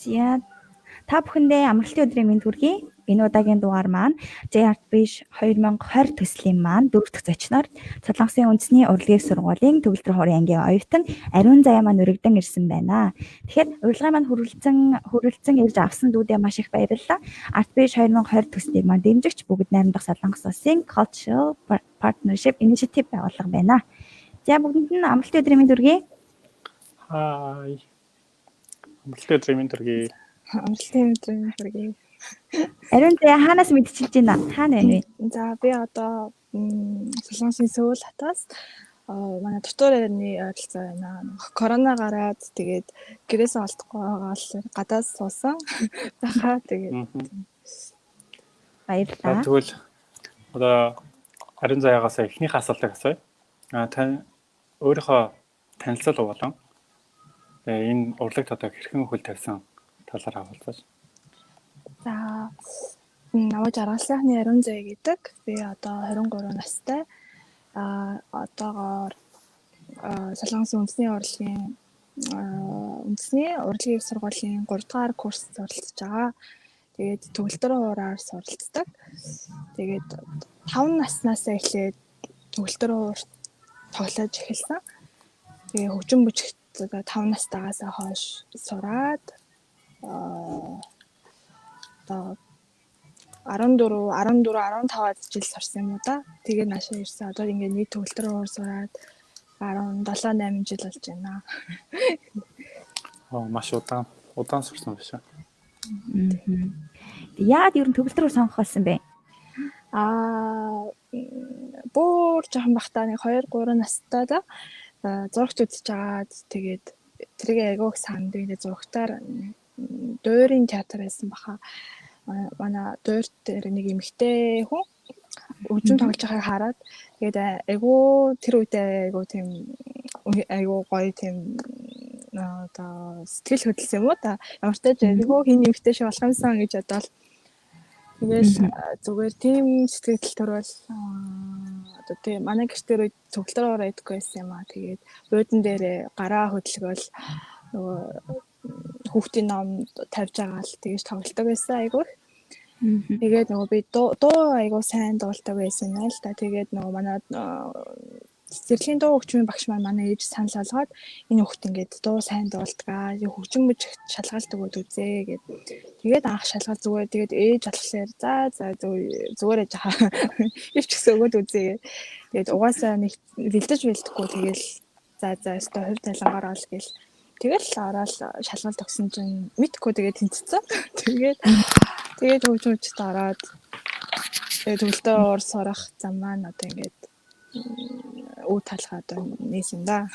За та бүхэндээ амралтын өдрийн мэнд хүргэе. Энэ удаагийн дугаар маань JRP 2020 төслийн маань 4 дахь зочноор Солонгосын үндэсний урлагийн сургуулийн төгөлдөр хуурын ангийн оюутан Ариун Заяа маань өргөдөн ирсэн байна. Тэгэхээр урилгын маань хүрэлцэн ирж авсан дүүдээ маш их баярлалаа. ArtBiz 2020 төслийг маань дэмжигч бүгд найрамдах Солонгос улсын Cultural Partnership Initiative байгууллага байна. За бүгдэнд нь амралтын өдрийн мэнд хүргэе. Хай. Амралтын өдрийн мэнд хүргэе. Амралтын өдрийн хүргэе. Ариун Заяа хаанаас мэдчилж байна? Хаана байна вэ? За би одоо Солонгосын Сөүл хотоос манай дотор иргэний ойролцоо байна. Корона гараад тэгээд гэрээсээ олдохгүй байгаа гадаас суусан. Бахаа тэгээд Баярлалаа. Тэгвэл одоо Ариун Заяагаас эхнийх асуултыг асууя. Тань өөрийнхөө танилцал болон энэ урлагт одоо хэрхэн хөл тавьсан талаар хаваалцаач. За намайг жаргалсны Ариун Заяа гэдэг. Би одоо 23 настай. Одоогоор Солонгосын үндэсний урлагийн үндэсний урлагийн сургуулийн 3 дугаар курст суралцж байгаа. Тэгээд төгөлдөр хуураар суралцдаг. Тэгээд 5 наснаас эхлээд төгөлдөр хуур тоглож эхэлсэн. Тэгээд хөгжим бүжигт 5 настайгаас хойш сураад одоо 14 15 жил сурсан юм уу да. Тэгээд наашаа ирсэн. Одоо ингээд нийт төгөлдөр хуур сураад 17 8 жил болж байна. Маш удаан сурсан биш үү? Яагаад ер нь төгөлдөр хуур сонгох болсон бэ? Бүр жоохон бахтаа нэг 2 3 настай да. Зурагт үзэж агаад тэгээд тэрийг айгуух санд тэгээд зурагтаар дуурийн театр байсан баха. Манай дуурь дээр нэг эмэгтэй хүн хөгжим тоглож байгааг хараад тэгээд айгуу тэр үедээ айгуу гоё тийм одоо сэтгэл хөдлөсөн юм уу та ямар ч таж айгуу хин эмэгтэй шиг болох юмсан гэж бодоод тэгээд зүгээр тийм сэтгэл төрөл одоо тийм манай гэртэр үед цогцлоор ороод идэх байсан юм аа тэгээд буудан дээр гараа хөдөлгөөл нөгөө хүүхдийн ном тавьж байгаа л тэгэж тоглолтог байсан айгуу. Тэгээд нөгөө би дуу айгуу сайн дуулдаг байсан юм л та. Тэгээд нөгөө манай цэцэрлэгийн дуу хөгжмийн багш манай ээж санал болгоод энэ хүүхд ингээд дуу сайн дуулдаг. Хөгжим бүжигт шалгалт өгөөд үзээ гэд. Тэгээд анх шалгалт зүгээр тэгээд ээж болохоор за зүгээр ээж хаа. Ивч гэсэн өгөөд үзээ. Тэгээд угаасаа нэг бэлдэж бэлдэхгүй тэгэл за өстой хувь талангаар ол гэл. Тэгэл ороод шалгалт өгсөн чинь мэдхгүй тэгээд тэнцсэн. Тэгээд хөгжмөчд ороод тэгээд төгөлдөр уур сурах зам маань одоо ингээд өв талхаа одоо нээсэн да.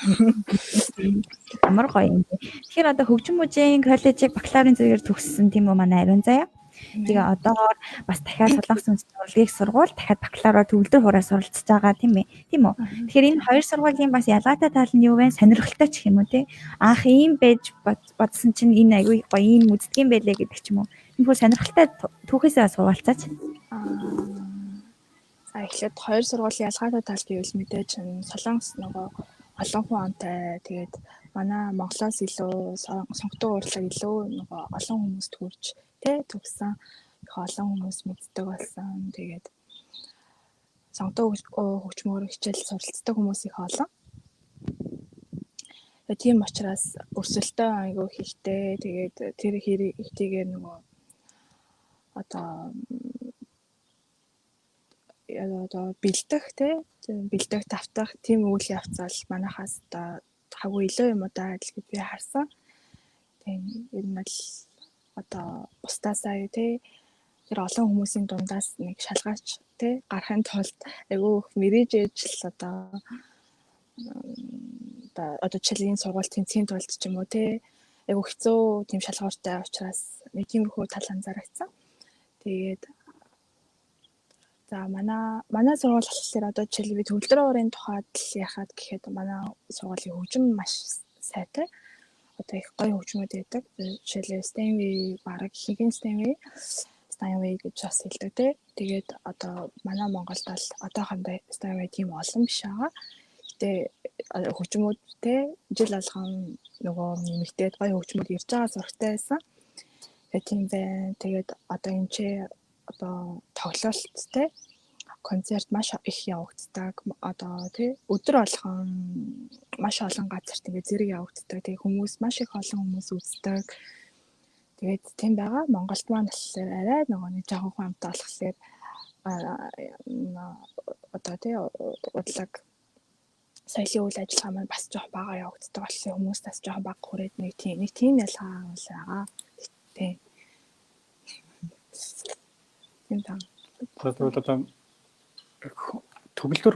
Амар гоё юм. Тэгэхээр одоо хөгжим бүжийн коллежийг бакалаврын зэрэгээр төгссөн тийм үү манай Ариун Заяа. Тэгээ одоогоор бас дахиад Солонгосын үндэсний урлагийн сургууль дахиад бакалавраар төгөлдөр хуураар суралцж байгаа тийм үү? Тэгэхээр энэ хоёр сургуулийн бас ялгаатай тал нь юу вэ? Сонирхолтой ч юм уу те. Анх ийм байж бодсон чинь энэ аягүй гоё ийм үздэг юм байлээ гэдэг ч юм уу. Энэ бүр сонирхолтой түүхээсээ сурвалцаач. Эхлээд хоёр сургуулийн ялгаатай тал гэвэл мэдээж Солонгос нөгөө олон хүн амтай тэгээд манай Монголоос илүү сонгодог урлаг илүү нөгөө олон хүмүүст хүрч төгссөн их олон хүмүүс мэддэг болсон. Тэгээд сонгодог хөгжмөөр хичээл суралцдаг хүмүүс их олон. Тийм учраас өрсөлдөө айгүй хийхтэй. Тэгээд тэр хийхтэйгээр нөгөө одоо бэлдэх давтах тийм үйл явцал манайхаас одоо хагуу илүү юм удаа гэж би харсан. Тийм ер нь л одоо бусдаасаа тэр олон хүмүүсийн дундаас нэг шалгаач гарахын тулд айгүй мэрэж ижил одоо жишээлийн сургууль тэнцхийн тулд ч юм уу айгүй хэцүү тийм шалгууртай учраас нэг тиймэрхүү тал анзаарчихсан. Тэгээд за манай сургууль болохоор одоо жишээл би төгөлдөр хуурын тухайд л яхаад гэхэд манай сургуулийн хөгжим маш сайтай. Одоо их гоё хөгжмөд байдаг. Жишээлбэл Steinway бараг Higgin Steinway гэж бас хэлдэг тэгээд одоо манай Монголд бол одоохондоо Steinway тийм олон биш байгаа. Гэтэ хөгжмөд жил болгон нөгөө нэмэгдээд гоё хөгжмөд ирж байгаа зургтай байсан. тийм байна. Тэгээд одоо энэ чи одоо тоглолт те концерт маш их явагддаг. Одоо тий өдөр болгон маш олон газарт ингээд зэрэг явагддаг. Тэгээ хүмүүс маш их олон хүмүүс үздэг. Тэгээд тийм байгаа. Монголд маань болохоор арай нөгөө нэг жоохон амтаа болохоор одоо тий удлаг соёлын үйл ажиллагаа маань бас жоох бага явагддаг болсон. Хүмүүс бас жоох бага хүрээд нэг тийм ялгаа бол байгаа. Тийм. Тийм таа. Тэгээд одоо төгөлдөр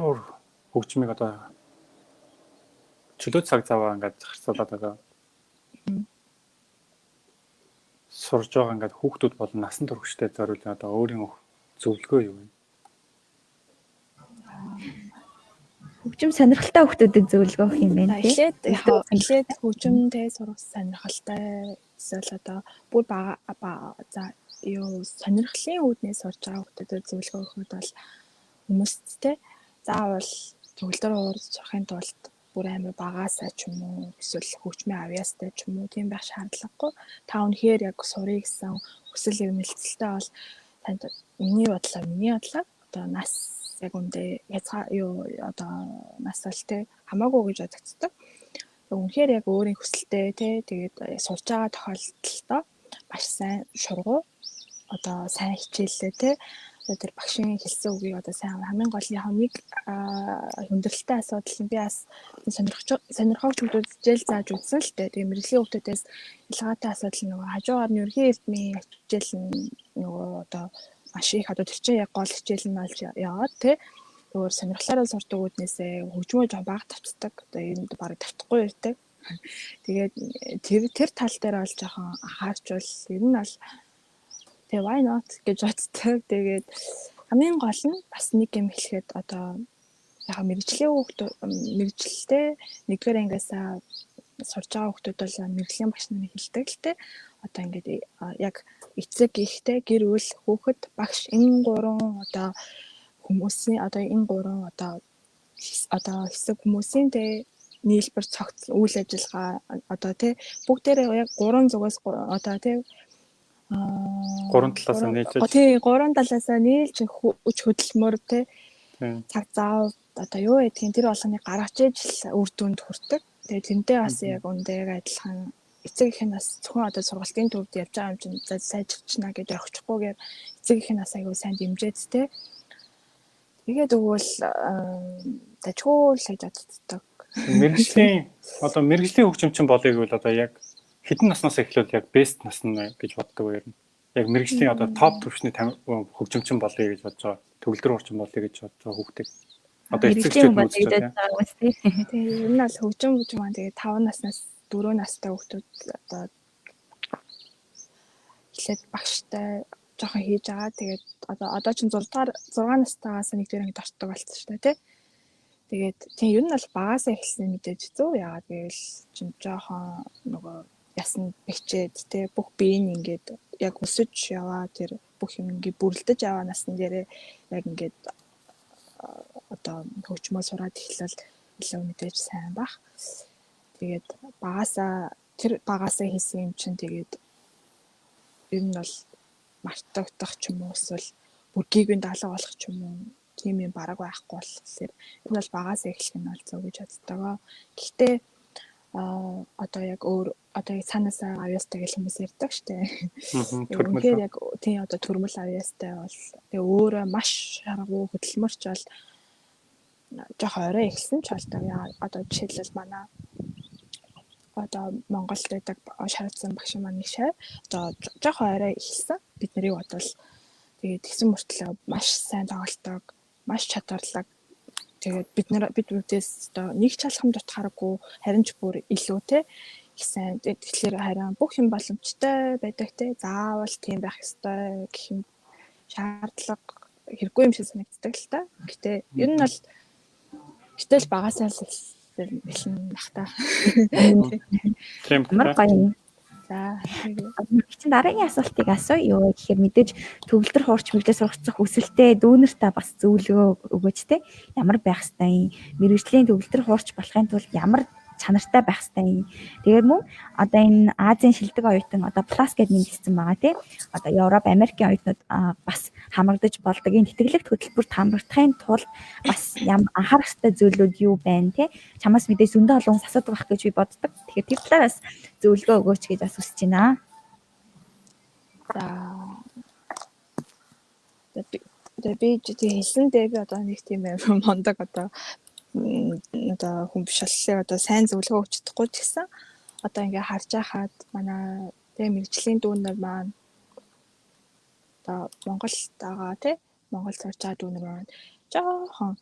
хөгжмийг одоо чөлөө цаг цаваа ингээд харьцуулаад одоо сурж байгаа ингээд хүүхдүүд болон насан туршидтэй зориулсан одоо өөрийн зөвлөгөө юу вэ? Хөгжим сонирхолтой хүүхдүүдэд зөвлөгөө өгөх юм байна тий. Эхлээд хөгжимтэй сурах сонирхолтой эсвэл одоо бүр за юу сонирхлын үүднээс сурж байгаа хүүхдүүдэд зөвлөгөө өгөхөд бол хүмүүсттэй заавал төгөлдөр уурж сурахын тулд бүр амар багаасаа ч юм уу эсвэл хөгжмийн авьяастай ч юм уу тийм байх шаардлагагүй. Та үнэхээр яг сурыг гэсэн хүсэл эрмэлзэлтэй бол танд миний бодлоо одоо нас яг үндэ язгаа юу одоо нас бол тэ хамаагүй гэж бодогддог. Үнэхээр яг өөрийн хүсэлтэй тэ тэгээд сурж байгаа тохиолдолд маш сайн шургуу одоо сайн хичээллээ тэ тэр багшийн хэлсэн үгийг одоо сайн хамгийн гол яг нэг хүндрэлтэй асуудал нь би бас сонирхогч хүмүүсд хичээл зааж үзсэн л дээ. Тэгээ мэрэгжлийн хүмүүсээс ялгаатай асуудал нөгөө хажуугаар нь ерхий эрдмийн хичээл нь нөгөө одоо маш их одоо тэр чинь яг гол хичээл нь болж яваад тий өөр сонирхлаараа сурдаг үүднээсээ хөгжмөө жоо баг тавцдаг. Одоо энд баг тавтахгүй ирдэг. Тэгээд тэр тал дээр бол жоохон анхаарчвал ер нь бол тэгээ why not гэж боддог. Тэгээд хамгийн гол нь бас нэг юм хэлэхэд одоо яг мэрэгчлээ нэгдүгээр ангиасаа сурж байгаа хүмүүс бол мэрэгжлийн багш нарын хэлдэг л те одоо ингээд яг эцэг ихтэй гэр бүл хүүхэд багш энэ гурван одоо хүмүүсийн одоо энэ гурван одоо хэсэг хүмүүсийн те нийлбэр цогц үйл ажиллагаа одоо те бүгдээрээ яг гурван зүгээс одоо те гурван талаасаа нийлж гурван талаасаа нийлж хүч хөдөлмөр те цаг зав одоо юу гэдгийг тэр болгоныг гаргаж ижил үр дүнд хүрдэг. Тэгээ тэнтэй бас яг үндэ адилхан эцэг их нь бас зөвхөн одоо сургалтын төвд явж байгаа юм чинь сайжирчна гэж орчихгүйгээр эцэг их нь бас аягүй сайн дэмжээд те. Тэгээд өгвөл дажгүй л гэж боддог. Мэргэжлийн хөгжимчин болъё гэвэл одоо яг хэдэн наснаас эхлүүл яг бест насна гэж боддог вэ? Яг мэргэжлийн одоо топ түвшний хөгжимчин болъё гэж бодож байгаа. Төгөлдөр орчин болъё гэж бодож байгаа хүүхдийг. Одоо эцэгчүүд үзэж байгаа тийм. Тэгээ ер нь бол хөгжим маань тэгээ 5 наснаас 4 настай хүүхдүүд одоо эхлээд багштай жоохон хийж байгаа. Тэгээд одоо ч 6 настайгаас нэгдүгээр ангид ордог болсон шүү дээ тий. Тэгээд тийм ер нь бол багасаа эхэлсэн мэдээж зөв яагаад гэвэл чинь жоохон нөгөө ясна бэхжээд тий бүх биеийн ингээд яг өсөж яваа тэр бүх юм ингээд бүрлдэж яваа насны дээрээ яг ингээд одоо хөгжмөө сураад эхлэл илүү мэдээж сайн бах. Тэгээд тэр багасаа хийсэн юм чинь тэгээд ер нь бол мартагдах ч юм уу эсвэл бүргийгэн даалга болох ч юм уу тийм юм бараг байхгүй болохоор энэ бол багасаа эхлэх нь бол зөв гэж боддог. Гэхдээ одоо яг өөр одоо цаанаасаа авьяастай гэж хүмүүс ярьдаг штэ. Тэгэхээр яг тийм одоо төрмөл авьяастай бол тэгээ өөрөө маш шаргуу хөдөлмөрч бол жоох орой эхэлсэн ч болдог. Одоо жишээлбэл манай одоо Монголд байдаг шаардсан багш маань нэг шав одоо жоох орой эхэлсэн. Бид нарыг бодвол тэгээд тэгсэн мөртлөө маш сайн тоглолтог, маш чадварлаг. Тэгээд бид бүдээс одоо нэг чалхам дутхааргүй харин ч бүр илүү те гэсэн. Тэгэхээр харин бүх юм боломжтой байдаг те. Заавал тийм байх ёстой гэх юм шаардлага хэрэггүй юм шиг санагддаг л та. Гэтэ ер нь бол гэтэл багасаа л эхэлнэ бах та. Тийм гоё. За чинь дараагийн асуултыг асууя. Юу гэхээр мэдээж төгөлдөр хуурч мэрэгчлээ сурах хүсэлтэй дүүнертаа бас зөвлөгөө өгөөч те. Ямар байх ёстой юм? Мэрэгжлийн төгөлдөр хуурч болохын тулд ямар чанартай байх хэрэгтэй. Тэгээд мөн одоо энэ Азийн шилдэг оюутан одоо плас гэдэг нэмэгдсэн байгаа тий. Одоо Европ, Америкийн оюутнууд бас хамрагдаж болдог. Энэ тэтгэлэгт хөтөлбөрт хамрагдахын тулд бас анхаарах хэрэгтэй зүйлүүд юу байна тий. Чамаас мэдээж зөндөө олон хүмүүс асуудаг байх гэж би боддог. Тэгэхээр тэр талаас зөвлөгөө өгөөч гэж бас хүсэж байна. За би хэлсэндээ би одоо нэг тийм мондог одоо хүн биш боллоо одоо сайн зөвлөгөө өгч чадахгүй ч гэсэн одоо ингээ харж байхад манай тэг мэрэгжлийн дүүнер маань одоо Монголд байгаа тий Монгол сурч байгаа дүүнер маань жоохон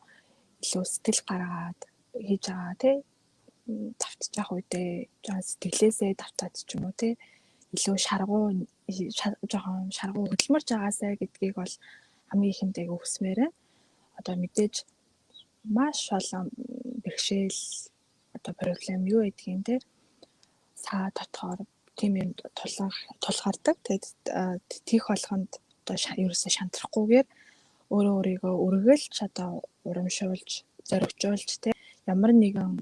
илүү сэтгэл гаргаад хийж байгаа тий давтаж явах үедээ жоохон сэтгэлээсээ давтаад ч юм уу тий илүү жоохон шаргуу хөдөлмөрч байгаасаа гэдгийг бол хамгийн ихэндээ өгсмээр байна. Одоо мэдээж маш олон бэрхшээл одоо проблем юу гэдгийг дээр саа дотоор тийм юм тулгардаг. Тэгээд тийх болгонд одоо ерөөсөө шантрахгүйгээр өөрийгөө үргэлж одоо урамшуулж, зоригжуулж тий ямар нэгэн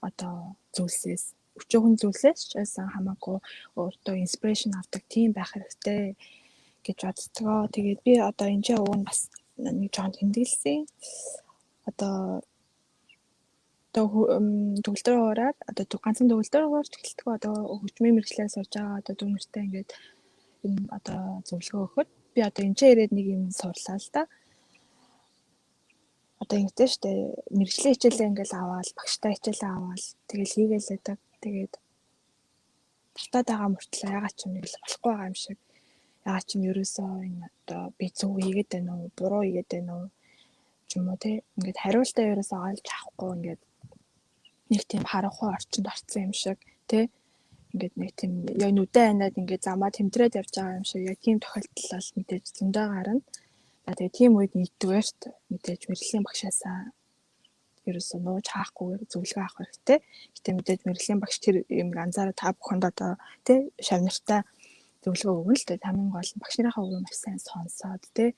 одоо зүйлсээс өчөөхөн зүйлсээс ч байсан хамаагүй өөртөө инспирэшн авдаг тийм байх хэрэгтэй гэж боддгоо. Тэгээд би одоо энэ ч уг нь бас нэг жоон тэмдэглэсэн. Одоо төгөлдрөө хуураад одоо ганцхан төгөлдрөө хуурч эхэлдэг. Одоо хөгжмийн мэргэжлээ сурж байгаа одоо дүнэртэй ингээд энэ одоо зөвлөгөө өгөхөд би одоо энэ ч ирээд нэг юм сурлаа л да. Одоо ингэдэж штэ мэргэжлийн хичээлээ ингээл аваад багштай хичээлээ аваад тэгэл хийгээл байдаг. Тэгээд тавтаад байгаа мөртлөө ягаад ч юм нэг л болохгүй байгаа юм шиг. Ягаад ч юм ерөөсөө энэ одоо би зөв хийгээд байна уу, буруу хийгээд байна уу ч юм уу те. Ингээд хариултаа ерөөсөө олж авахгүй ингээд нэг тийм харанхуй орчинд орсон юм шиг те. Ингээд нэг тийм яг нүдэн анаад ингээд замаа тэмдрээд явж байгаа юм шиг яг тийм тохиолдол бол мэдээж зөндөө гарна. Тэгээд тийм үед нэгдүгээрт мэдээж мэргэжлийн багшаасаа ерөөсөө нууж хаахгүйгээр зөвлөгөө авах хэрэгтэй. Гэтэ мэдээж мэргэжлийн багш тэр юм анзаараа та бүхэнд одоо тий шавнартай зөвлөгөө өгнө л дээ. Хамгийн гол нь багш нарынхаа үгийг маш сайн сонсоод тий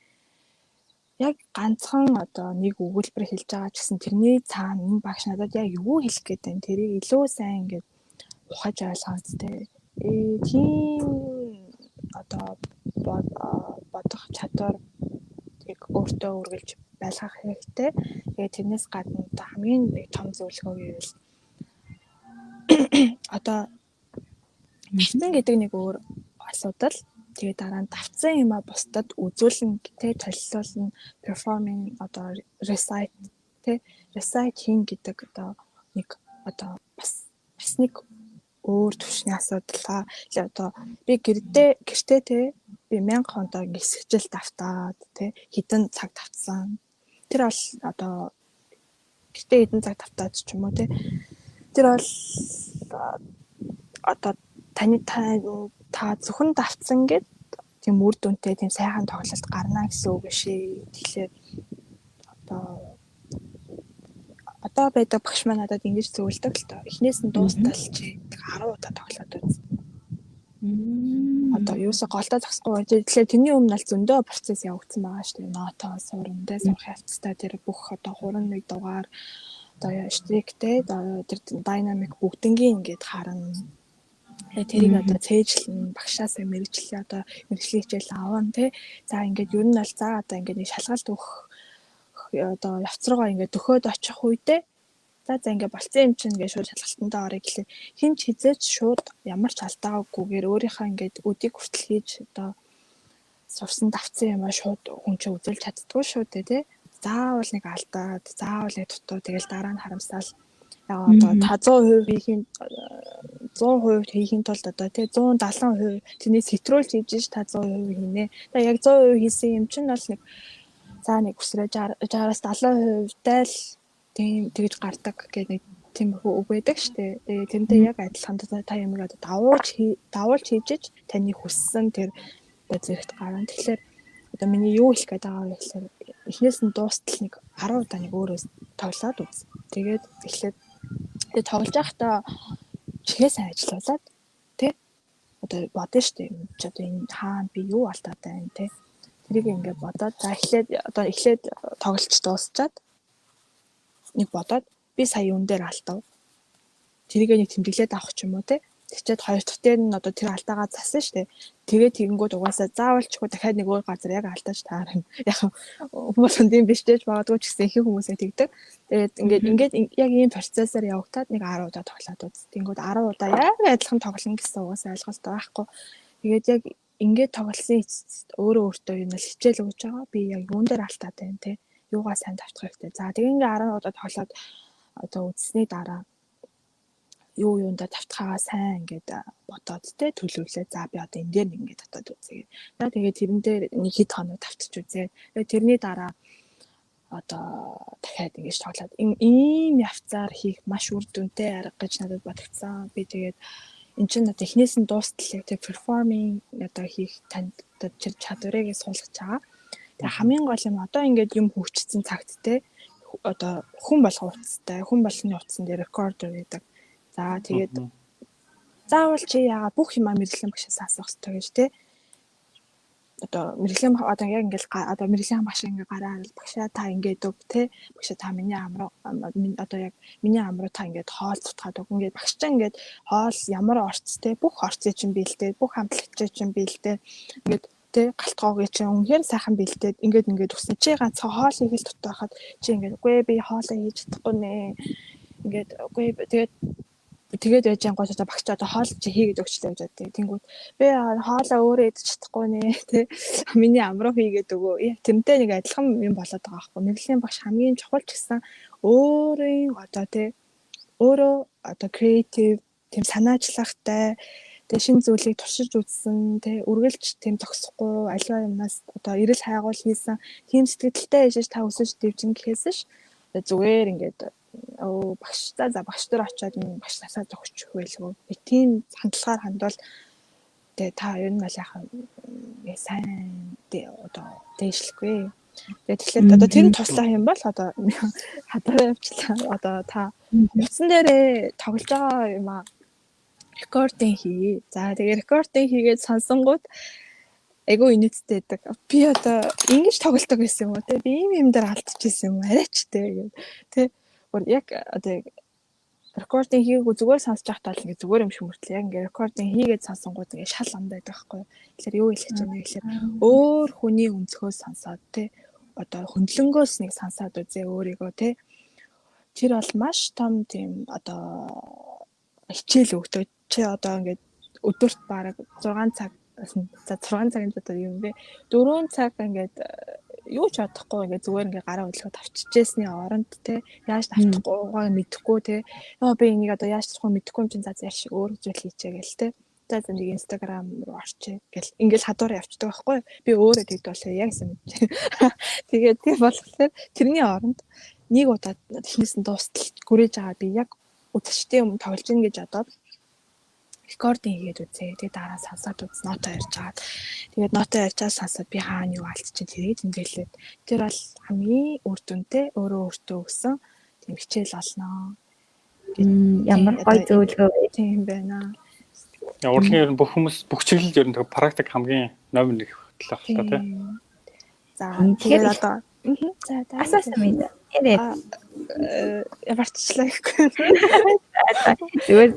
яг ганцхан одоо нэг өгүүлбэр хэлж байгаа ч гэсэн тэрний цаана энэ багш надад яг юу хэлэх гээд байна тэрийг илүү сайн ингээд ухаж ойлгоод тий тийм одоо бодох чадвар яг өөртөө үргэлж байлгах хэрэгтэй. Тэгээд тэрнээс гадна одоо хамгийн нэг том зөвлөгөө гэвэл одоо давтсан гэдэг нэг өөр асуудал. Тэгээд дараа нь давтсан юм а бусдад үзүүлнэ тэ толилуулна performing одоо recite тэ recite хийн гэдэг одоо нэг одоо бас нэг өөр төвшний асуудал. Одоо би гэртээ тэ би 1000 хоног хэсэгжил давтаад тэ хэдэн цаг давтсан. Тэр бол одоо гэртээ хэдэн цаг давтаад ч юм уу тэ тэр бол одоо та зөвхөн давтсан гэд тийм үр дүнтэй тийм сайхан тоглолт гарна гэсэн үг шээ. Тэгэхээр одоо байдаг багш маань надад ингэж зөвлөдөг л тоо. Эхнээс нь дуустал чи 10 удаа тоглоод үз. Одоо юусаа голдоо зогсохгүй. Тэгэхээр тэрний өмнө л зөндөө процесс явагдсан байгаа шүү дээ. Нотоо сурандаа сурах явцтай тэр бүх одоо 31 дугаар одоо штриктэй тэр динамик бүгднгийн ингээд харна. Тэрийг одоо цээжлэн багшаасаа мэрэгчлээ одоо мэрэгжлийн хичээл аван тий. За ингээд ер нь бол за одоо ингээд нэг шалгалт өгөх одоо явц руугаа ингээд дөхөөд очих үедээ за ингээд болцсон юм чинь ингээд шууд шалгалтандаа орё гэхлээр хин ч хизээч шууд ямар ч алдаагүйгээр өөрийнхөө ингээд өдийг хүртэл хийж одоо сурсан давцсан юм а шууд хүн чинь үзүүлж чаддгүй шүү дээ тий. Заавал нэг алдаад заавал нэг дутуу тэгэл дараа нь харамсаал одоо та 100% хийхин 100% хийхин тулд одоо тий 170% тэрний сэтрүүлж хийж ш та 100% хийнэ. Тэгээ яг 100% хийсэн юм чинь бол нэг за нэг өсрөө 60-аас 70%тай л тийм тэгж гардаг гэх нэг тийм үг байдаг штэ. Тэгээ тэрнтэй яг адилхан та юмыг одоо давуулж хийж таны хүссэн тэр зэрэгт гарна. Тэгэхээр одоо миний юу хэлэх гээд байгаа вэ гэхээр эхнээс нь дуустал нэг 10 удаа нэг өөрөө тоглоод үз. Тэгээд эхлээд тоглож байхдаа чихээ сайн ажиллаулаад тий одоо бодно штэ чи одоо энэ хаана би юу алдаад байна тий тэрийг ингээд бодоод за эхлээд тоглолт дуусчаад нэг бодоод би сая юун дээр алдав тэрийг нэг тэмдэглээд авах ч юм уу те. Тэгчээд хоёр дахь дээр нь одоо тэр алдаагаа засан штэ. Тэгээд тэгэнгүүт угаасаа заавалчгүй дахиад нэг өөр газар яг алдаж таарна. Яг хүмүүс энэ биш дэж магадгүй ч гэсэн их хүмүүсээ тэгдэг. Тэгээд ингээд яг ийм процессор явагдаад нэг 10 удаа тоглоод үз. Тэнгүүд 10 удаа яг адилхан тоглоно гэсэн угаасаа ойлголт байхгүй. Тэгээд яг ингээд тоглосон эцэст өөрөө өөртөө юу нэл хичээл өгч байгаа. Би яг юун дээр алдаад байна те. Юугаа сайн давтах хэрэгтэй. За тэгээд ингээд 10 удаа тоглоод одоо үзсний дараа юу юундаа давтахаа сайн ингээд бодоод те төлөвлөө. За би одоо энэ дээр нэг ингээд татаад үзье. За тэгээд тэрэн дээр нэг хэд хоног давтчих үзье. Тэгээд тэрний дараа одоо дахиад ингэж тоглоод ийм явцаар хийх маш үр дүнтэй арга гэж надад бодогдсон. Би тэгээд эн чинь одоо эхнээс нь дуустал тэг перформинг одоо хийх танд одоо чадварыг суулгаж байгаа. Тэгээ хамгийн гол юм одоо ингээд юм хөгжсөн цагт те одоо хүн болгох утастай хүн болгоны утсан дээр рекордер гэдэг. За тэгээд заавал чи яагаад бүх юм мэрэгжлийн багшаас асуух хэрэгтэй гэж те. Одоо мэрэгжлийн одоо яг ингээд одоо мэрэгжлийн багш ингээд гараа харал багшаа та ингээд өг те. Багшаа та миний амруу одоо яг миний амруу та ингээд хоол цутгаад өг ингээд багшаа ингээд хоол ямар орц те бүх орцыг чинь бэлдээд бүх хамтлагчийг чинь бэлдээд ингээд тэ галтгоогийн чинь үнэхээр сайхан бэлдээд ингээд өссөн чи ганцхан хоол хийх л дутаа хахад чи ингээд үгүй би хоолоо хийж чадахгүй нэ ингээд үгүй тэгээд байж ангуй одоо багч одоо хоол чи хийгээд өгчлээ гэж бодъё. Тэнгүүд би хоолоо өөрөө идэж чадахгүй нэ тэ миний амруу хийгээд өгөө. Яг тэрнтэй нэг адилхан юм болоод байгаа байхгүй. Мэргэжлийн багш хамгийн чухал ч гэсэн өөрийн одоо тэ өөрөө одоо креатив тийм санаачлахтай тэг шинэ зүйлийг туршиж үзсэн тэг үргэлж тийм зогсохгүй аливаа юмнаас одоо эрэл хайгуул хийсэн тийм сэтгэлдээ ээжж та өсөж дэвжин гэхээс ш зүгээр ингээд багш за багш нар очиод багш насаа зогсчих байлгүй би тийм хандлагаар хандвал тэг та ер нь бол яхаа сайн одоо дээшлэхгүй тэгээд тэгэхээр одоо тэр нь туслах юм бол одоо хадгалаа явчлаа одоо та утсан дээрээ тоглож байгаа юм аа рекординг хий. За тэгээ рекординг хийгээд сонсонгууд айгүй инээдтэй байдаг. Би одоо ингэж тоглолдог байсан юм уу те? Би ийм дээр алдчихсан юм арайч те гэдэг. Тэ яг одоо рекординг хийгээгүй зүгээр сонсож байхад бол ингэ зүгээр юм шиг мөртлөө яг ингэ рекординг хийгээд сонсонгууд ингэ шал андаад байхгүй. Тэгэхээр юу хэлэх гэж байна вэ гэхээр өөр хүний өнцгөөс сонсоод те одоо хөндлөнгөөс нэг сонсоод үзээ өөрийгөө те. Тэр бол маш том тийм одоо хичээл өгдөг. Чи одоо ингээд өдөрт бараг 6 цаг за 6 цагийн одоо юм бэ 4 цаг ингээд юу ч бодохгүй ингээд зүгээр ингээд гараа хөдлөхөд авчижсэний оронд те яаж авчихгүйгаа мэдэхгүй те би энийг одоо яаж авчихгүй мэдэхгүй юм чинь за яар шиг өөр зүйл хийчээ гээл те за нэг инстаграм руу орчээ гэл ингээд хадуур явчихдаг байхгүй би өөрөө тэгд болоо яг юм мэдээ тэгээд тийм болохоор тэрний оронд нэг удаа эхнээс нь дуустал гүрээж байгаа би яг үдштэй юм тоглож ийн гэж бодоод рекординг хийгээд үзье. Тэгээд дараа сонсоод үз нота ярьж агаад. Тэгээд нота ярьжаа сонсоод би хаана юу алдчихин тэрийг тэмдэглээд. Тэр бол хамгийн үр дүнтэй өөрөө өөртөө өгсөн тийм хичээл болно. Ямар гоё зөвлөгөө вэ? Тийм байна. Урлагийн ер нь бүх хүмүүс бүх чиглэлд ер нь практик хамгийн номер 1 талах л та тийм. За тэгээд одоо асуусан юм даа. Яриа. Яварчлаа гэхгүй. Зүгээр.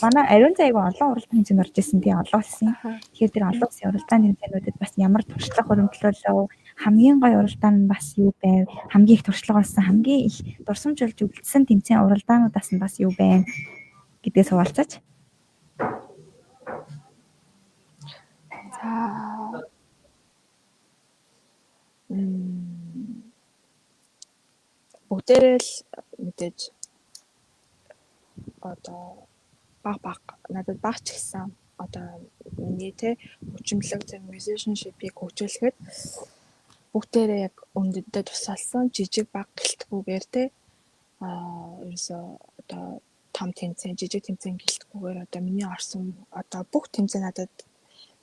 Манай ариун цайг олон уралдаан хэмжээнд орж исэн тийм олон улсын. Тэгэхээр тэр олон улсын уралдаан хэмжээнүүдэд бас ямар туршлага хөрөнгөлөөлөө хамгийн гоё уралдаан нь бас юу байв? Хамгийн их туршлага олсон, хамгийн их дурсамж болж үлдсэн тэмцээн уралдаануудаас нь бас юу байна гэдгээ суулцаач. За бүгдээрээ л мэдээж одоо баг надад баг ч гэсэн одоо миний те хүчмэлэг зөв musicianship-ийг хөгжүүлэхэд бүгдээрээ яг үндэндээ тусалсан жижиг баг гэлтгүүгээр те ерөөсөө одоо том тэмцээн жижиг тэмцээн гэлтгүүгээр одоо миний орсон одоо бүх тэмцээн надад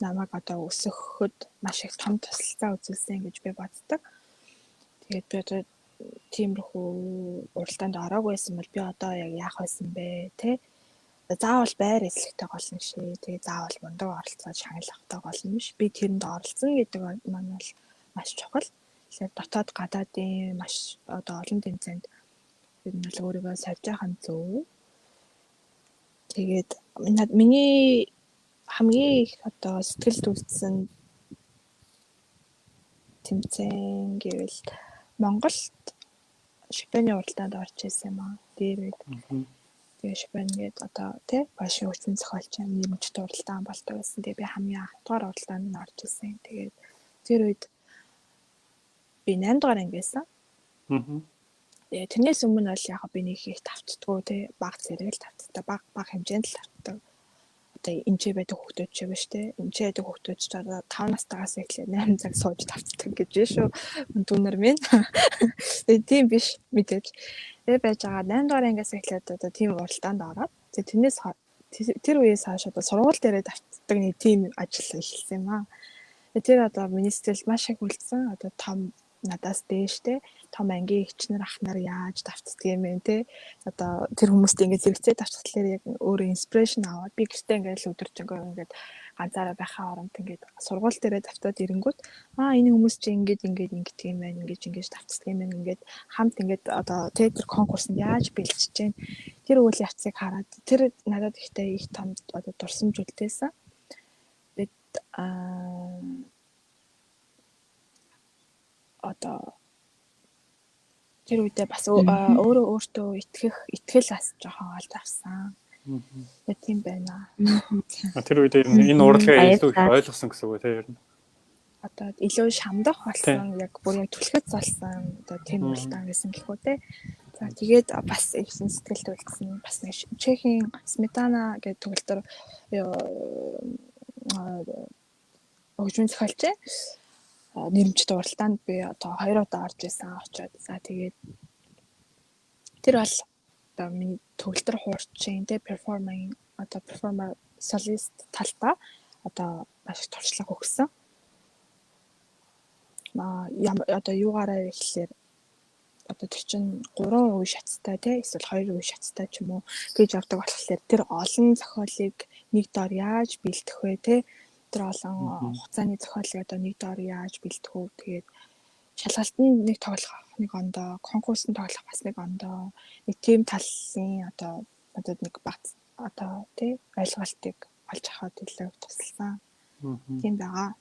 намайг одоо өсгөхөд маш их том тусалцаа үзүүлсэн гэж би боддог. Тэгээд би одоо тиймэрхүү уралдаанд ороогүй байсан бол би одоо яг яах байсан бэ те заавал байр эзлэхтэй болно шээ. Тэгээ заавал мундаг оролцоод шагналахтай болно биш. Би тэрэнд оролцсон гэдэг маань бол маш чухал. Тэгэхээр дотоод гадаадын маш одоо олон тэмцээнд бид нь л өөрийгөө сольж яхан зөв. Тэгээд миний хамгийн их одоо сэтгэл төвлөрсөн тэмцээн гэвэл Монголд Шипэний уралдаанд орж ирсэн юм аа. Тэр үед тэгээ Шипэнийг одоо тий Баашийн хүчин зохиолч нэрмжт уралдаан болдог байсан. Тэгээ би хамгийн анх дугаар уралдаанд нь орж ирсэн. Тэгээд тэр үед би 8 дугаар анги байсан. Тэгээ тэрнээс өмнө бол яг би нэг их тавцдаггүй тий баг зэрэг л тавцдаг баг хэмжээнд л тавцдаг. Одоо эмчээ байдаг хүүхдүүд ч биш тий эмчээ байдаг хүүхдүүд ч одоо 5 настайгаас эхлээд 8 цаг сууж тавцдаг гэж биш үү түүнэр минь. Тэгээ тийм биш мэдээж. Тэгээ байж байгаа 8 дугаар ангиас эхлээд одоо тийм уралдаанд ороод тэрнээс тэр үеэс хойш одоо сургууль дээрээ тавцдаг нэг тийм ажил эхэлсэн юм аа. Тэр одоо миний сэтгэлд маш их үлдсэн. Одоо том надаас дээштэй том ангийн эгчнэр ах нар яаж давтдаг юм бэ те одоо тэр хүмүүст ингээд зэрэгцээ давтахлаар яг өөрөө инспирэшн аваад би гэртээ ингээд л өдөржингөө ингээд ганцаараа байхаа оронд ингээд сургууль дээрээ давтаад ирэнгүүт энэ хүмүүс чи ингээд ингэдэг юм байна ингэж давтдаг юм байна ингээд хамт ингээд одоо театр конкурсанд яаж бэлтжиж जैन тэр үйл явцыг хараад тэр надад ихтэй их том одоо дурсамж үлдээсэн. Тэгээд одоо тэр үедээ бас өөртөө итгэл бас жоохон олж авсан. Тийм байна. Тэр үед энэ урлагаа илүү их ойлгосон гэсэн үг тийм юм. Одоо илүү шамдах болсон яг бүр яг түлхэц болсон одоо тийм уралдаан гэсэн гэх үү те. За тэгээд бас их сэтгэл төлөвлөсөн бас нэг Чехийн Сметана гэдэг төгөлдөр хөгжмийн зохиолч нэрмжт уралдаанд би одоо 2 удаа орж исэн очоод за тэгээд тэр бол одоо миний төгөлдөр хуурчин те перформер солист талбай одоо маш их туршлага өгсөн. Одоо юугаараа ихлээр одоо тэр чинь 3 үе шаттай те эсвэл 2 үе шаттай ч юм уу гэж явдаг болохоор тэр олон зохиолыг нэг доор яаж бэлдэх вэ те тэр олон хугацааны зохиолыг одоо нэг доор яаж бэлдэх вэ тэгээд шалгалтанд нэг тоглох нэг ондоо конкурсанд тоглох бас нэг ондоо нэг тийм талын одоо надад нэг бат одоо тий ойлголтыг олж авахд илүү тусалсан. Тийм байгаа.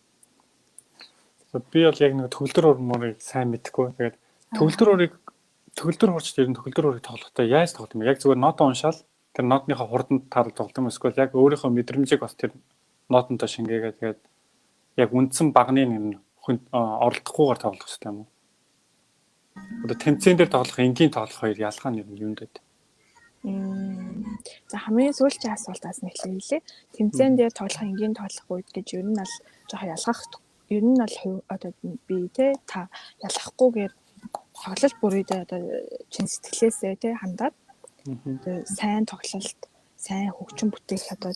Би бол яг нэг төгөлдөр урмыг сайн мэдхгүй. Тэгээд төгөлдөр хуурч тэр төгөлдөр урыг тоглохдоо яаж тоглох юм бэ? Яг зүгээр нот уншаал тэр нотныхаа хурданд таарал тоглох юм эсвэл яг өөрийнхөө мэдрэмжийг бас тэр нотонтой шингээгээд тэгээд яг үндсэн багны нэг оролдохгүйгээр тоглох хэрэгтэй юм уу? Одоо тэмцээн дээр тоглох, энгийн тоглох хоёр ялгаа нь юу юм бэ? За хамгийн сүүлчийн асуултаас нь эхлэе. Тэмцээн дээр тоглох, энгийн тоглох үед гэж ер нь бол жоохон ялгах. Ер нь бол одоо би те та ялгахгүйгээр тоглолт бүрийдээ одоо чин сэтгэлээсээ те хандаад сайн тоглолт, сайн хөгжим бүтээх одоо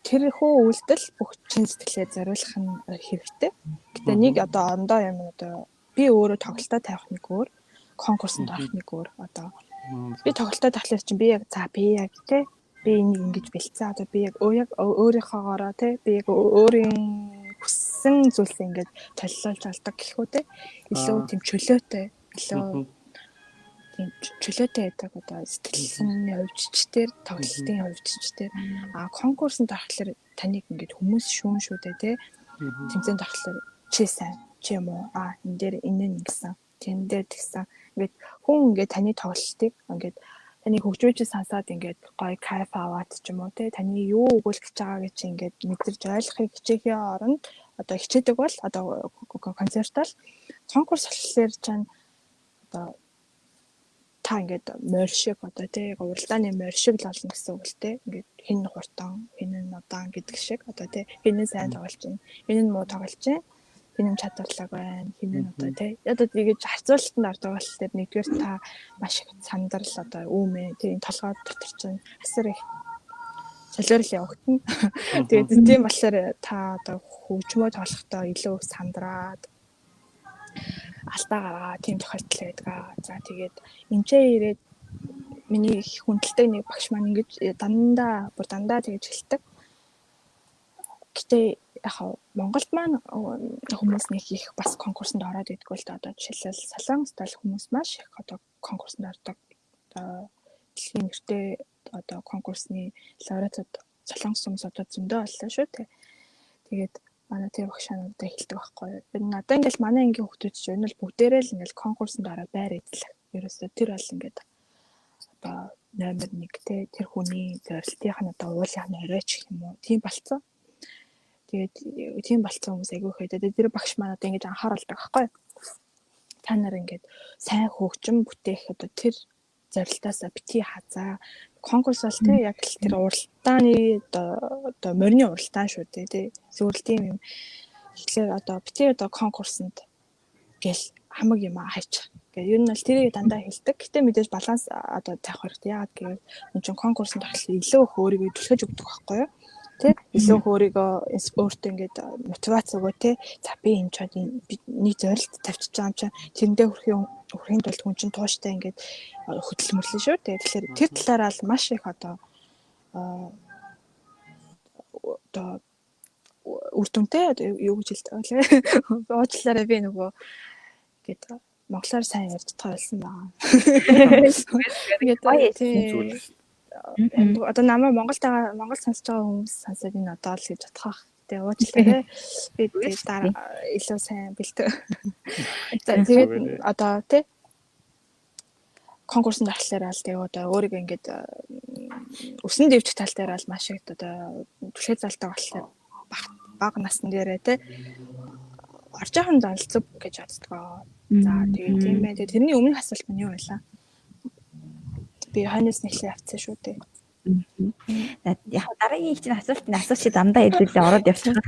тэр хөө үйлдэл бүх чин сэтгэлээ зориулах нь хэрэгтэй. Гэтэ нэг одоо ондоо юм одоо би өөрөө тоглолтоо тавих нэг өөр, конкурсанд орох нэг өөр одоо би тоглолтоо тавхлаар чинь би яг те би энийг ингэж бэлдсэн одоо би яг өөрийнхоогоороо те би яг өөрийн хүссэн зүйлсээ ингэж толилуулж алдаг гэхүү те илүү тийм чөлөөтэй илүү тийм чөлөөтэй байдаг одоо сэтгэлсний хувьчдэр тоглолтын хувьчдэр конкурсанд орохлоор таныг ингэж хүмүүс шүүн шүүдээ те тэмцээнд орохлоор чи сайн чи юм уу энэ дээр энэ гэсэн тэн дээр тэгсэн ингээд хүн ингээд таны тоглолтыг ингээд таны хөгжүүлж сансаад ингээд гоё кайф аваад ч юм уу те таны юу өгүүлэх гэж байгаа гэж ингээд мэдэрч ойлгохыг хичээхийн оронд одоо хичээдэг бол одоо концертал конкурс болохоор чань одоо та ингээд морь шиг одоо те уралдааны морь шиг л олно гэсэн үг л те ингээд хин хурдан хин нь удаан гэдэг шиг одоо те хин нь сайн тоглож байна хин нь муу тоглож байна хин нь чадварлаг байна хин нь одоо те одоо тийгэж харьцуулалтанд ордог бол тэр нэгдүгээр та маш их сандрал одоо үүмээ тийм толгой дотор чинь асар их солиорол явагдана. Тэгээд тийм болохоор та одоо хөгжмөө тоглохдоо илүү сандраад алдаа гаргаа тийм тохиолдол байдаг. За тэгээд эмчээ ирээд миний их хүндэлдэг нэг багш маань ингэж дандаа тэгж хэлдэг. Гэтэ яг Монголд маань хүмүүс нэг их бас конкурсанд ороод идэггүй л да одоо жишээлбэл Солонгост бол хүмүүс маш их одоо конкурсанд ордог. Одоо дэлхийн нэртэй одоо конкурсны лауреатууд солонгос хүмүүс одоо зөндөө боллоо шүү дээ. Тэгээд манай тэр багш надад хэлдэг байхгүй юу. Би надаа ингээл манай ангийн хүүхдүүд ч юу нь л бүгдээрээ л ингээл конкурсанд ороод байр эзлэх. Ерөөсөө тэр бол ингээд одоо номер 1 те тэр хүний зорилтынх нь одоо уулынх нь оройч гэх юм уу. Тийм болцсон. Тэгээд тийм болцсон хүмүүс айгүй ихэд тэр багш маань одоо ингэж анхааруулдаг байхгүй юу. Та нар ингээд сайн хөгжим бүтээх одоо тэр зорилтоосоо бити хазаа. Конкурс бол те яг л тэр уралдааны одоо морины уралдаан шүү дээ те. Зөвхөн тийм юм. Тэгэхээр одоо бити одоо конкурсанд гэл хамаг юм хайчих. Гэхдээ ер нь бол тэрийг дандаа хэлдэг. Гэтэ мэдээж баланс одоо тавих хэрэгтэй. Яагаад гэвэл энэ чинь конкурсанд ахлаа илүү их өөрийгөө түлхэж өгдөг байхгүй юу? Тэ илүү их өөрийгөө өөртөө ингээд мотивац өгөө те. За би энэ чад нэг зорилт тавьчих байгаа юм чинь тэрэндээ хүрэхин тулд хүн чинь тууштай ингээд хөдөлмөрлөн шүү. Тэгэхээр тэр талаараа л маш их одоо үр дүнтэй юу гэж хэлдэг вэ? Уучлаарай би нөгөө гээд монголоор сайн ярьж чадах байсан байгаа. Тэгээд одоо намайг Монгол сонсож байгаа хүмүүс сонсоод энэ одоо л гэж бодох. Тэгээ уучлаарай. Би дараа илүү сайн бэлтээ. Тэгээд одоо тий конкурсанд орохлоор аль тэгээ одоо өөрийгөө ингээд өсөн дэвжих тал дээр аль маш их одоо түлхээ залтаа болохоор бага насны дээрээ тий орж ахын зарлцэг гэж боддог. За тэгээд тийм байх. Тэрний өмнөх асуулт нь юу байлаа? Би хойноос нэхлээ авцсан шүү дээ. Яг дараагийн их чинь асуулт чи дандаа хэдүүлээ ороод явчихсан.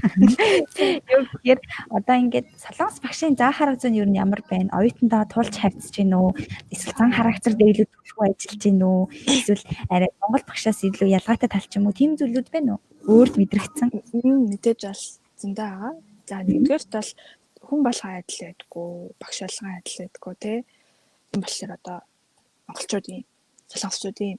Юу гэхээр одоо ингээд солонгос багшийн заа хараг зүүн юу нь ямар байна? Оюутандаа туулж хавцж гин үү? Эсвэл зан характер дээр илүү төлөвлөгөө ажиллаж гин үү? Эсвэл арай монгол багшаас илүү ялгаатай тал ч юм уу? Тийм зүйлүүд байна уу? Өөрт мэдрэгдсэн. Мэдээж бол зөндөө байгаа. За нэгдүгээрт бол хүн болгоо адил байдаггүй, багш болгоо адил байдаггүй тий. Тийм болохоор одоо монголчуудын, солонгосчуудын,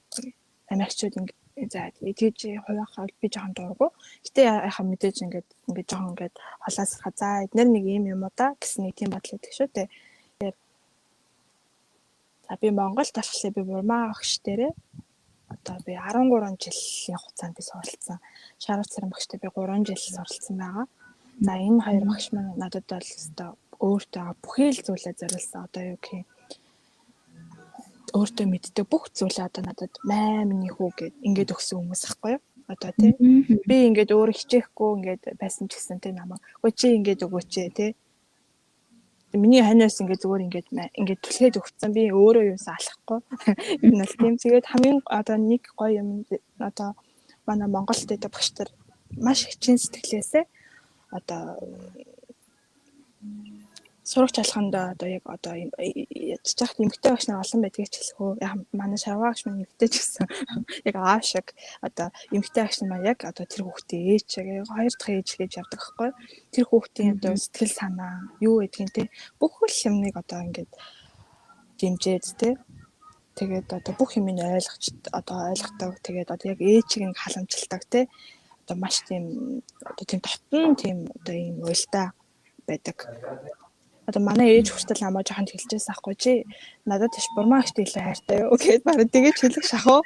америкчуудын за тэгж хувийнхаа би жоохон дургу. Гэтэ яхаа мэдээж ингээд жоохон ингээд холоос хазаа эднэр нэг юм юм уу да гэсэн нэг тийм бодол өгдөг шүү дээ. Тэгэхээр за би Монголд болохоор би Бурмаа багш дээрээ одоо би 13 жилийн хугацаанд би суралцсан. Шарав царин багштай би 3 жил суралцсан байгаа. За энэ хоёр багш маань надад бол өстой өөртөө бүхий л зүйлээ зориулсан. Одоо юу гэх юм өөртөө мэддэг бүх зүйлээ одоо надад маа миний хүү гэд ингээд өгсөн хүмүүс ахгүй юу? Одоо тий би ингээд өөрөө хичээхгүй ингээд байсан ч гэсэн тий намайг үгүй чи ингээд өгөөч тий. Миний ханаас ингээд зүгээр ингээд түлхээд өгцөн би өөрөө юусаа алахгүй. Энэ бол тийм тэгээд хамгийн одоо нэг гоё юм одоо манай Монголд байдаг багш нар маш хичээн сэтгэлээсээ одоо сурагч алханд одоо яг одоо ядчих эмгтэй багш нар олон байдгийг ч хэлэхөө яг манай шарваагч маань эмгтэй ч гэсэн яг аав шиг одоо эмгтэй багш нар яг одоо тэр хүүхдээ ээж яг хоёр дахь ээж гэж явдаг байхгүй тэр хүүхдийн одоо сэтгэл санаа юу гэдгийг те бүх л юмныг одоо ингээд дэмжээд те тэгээд одоо бүх юмыг ойлгодог тэгээд одоо яг ээжийг нэг халамжилдаг те одоо маш тийм одоо тийм дотн тийм одоо ийм уйлтаа байдаг. Одоо манай ээж хүртэл намайг жоохон хэлжсэн ахгүй чи надад тийш бурмаа агштай илүү хайртай юу гэхэд бараг тэгэж хэлэх шахав.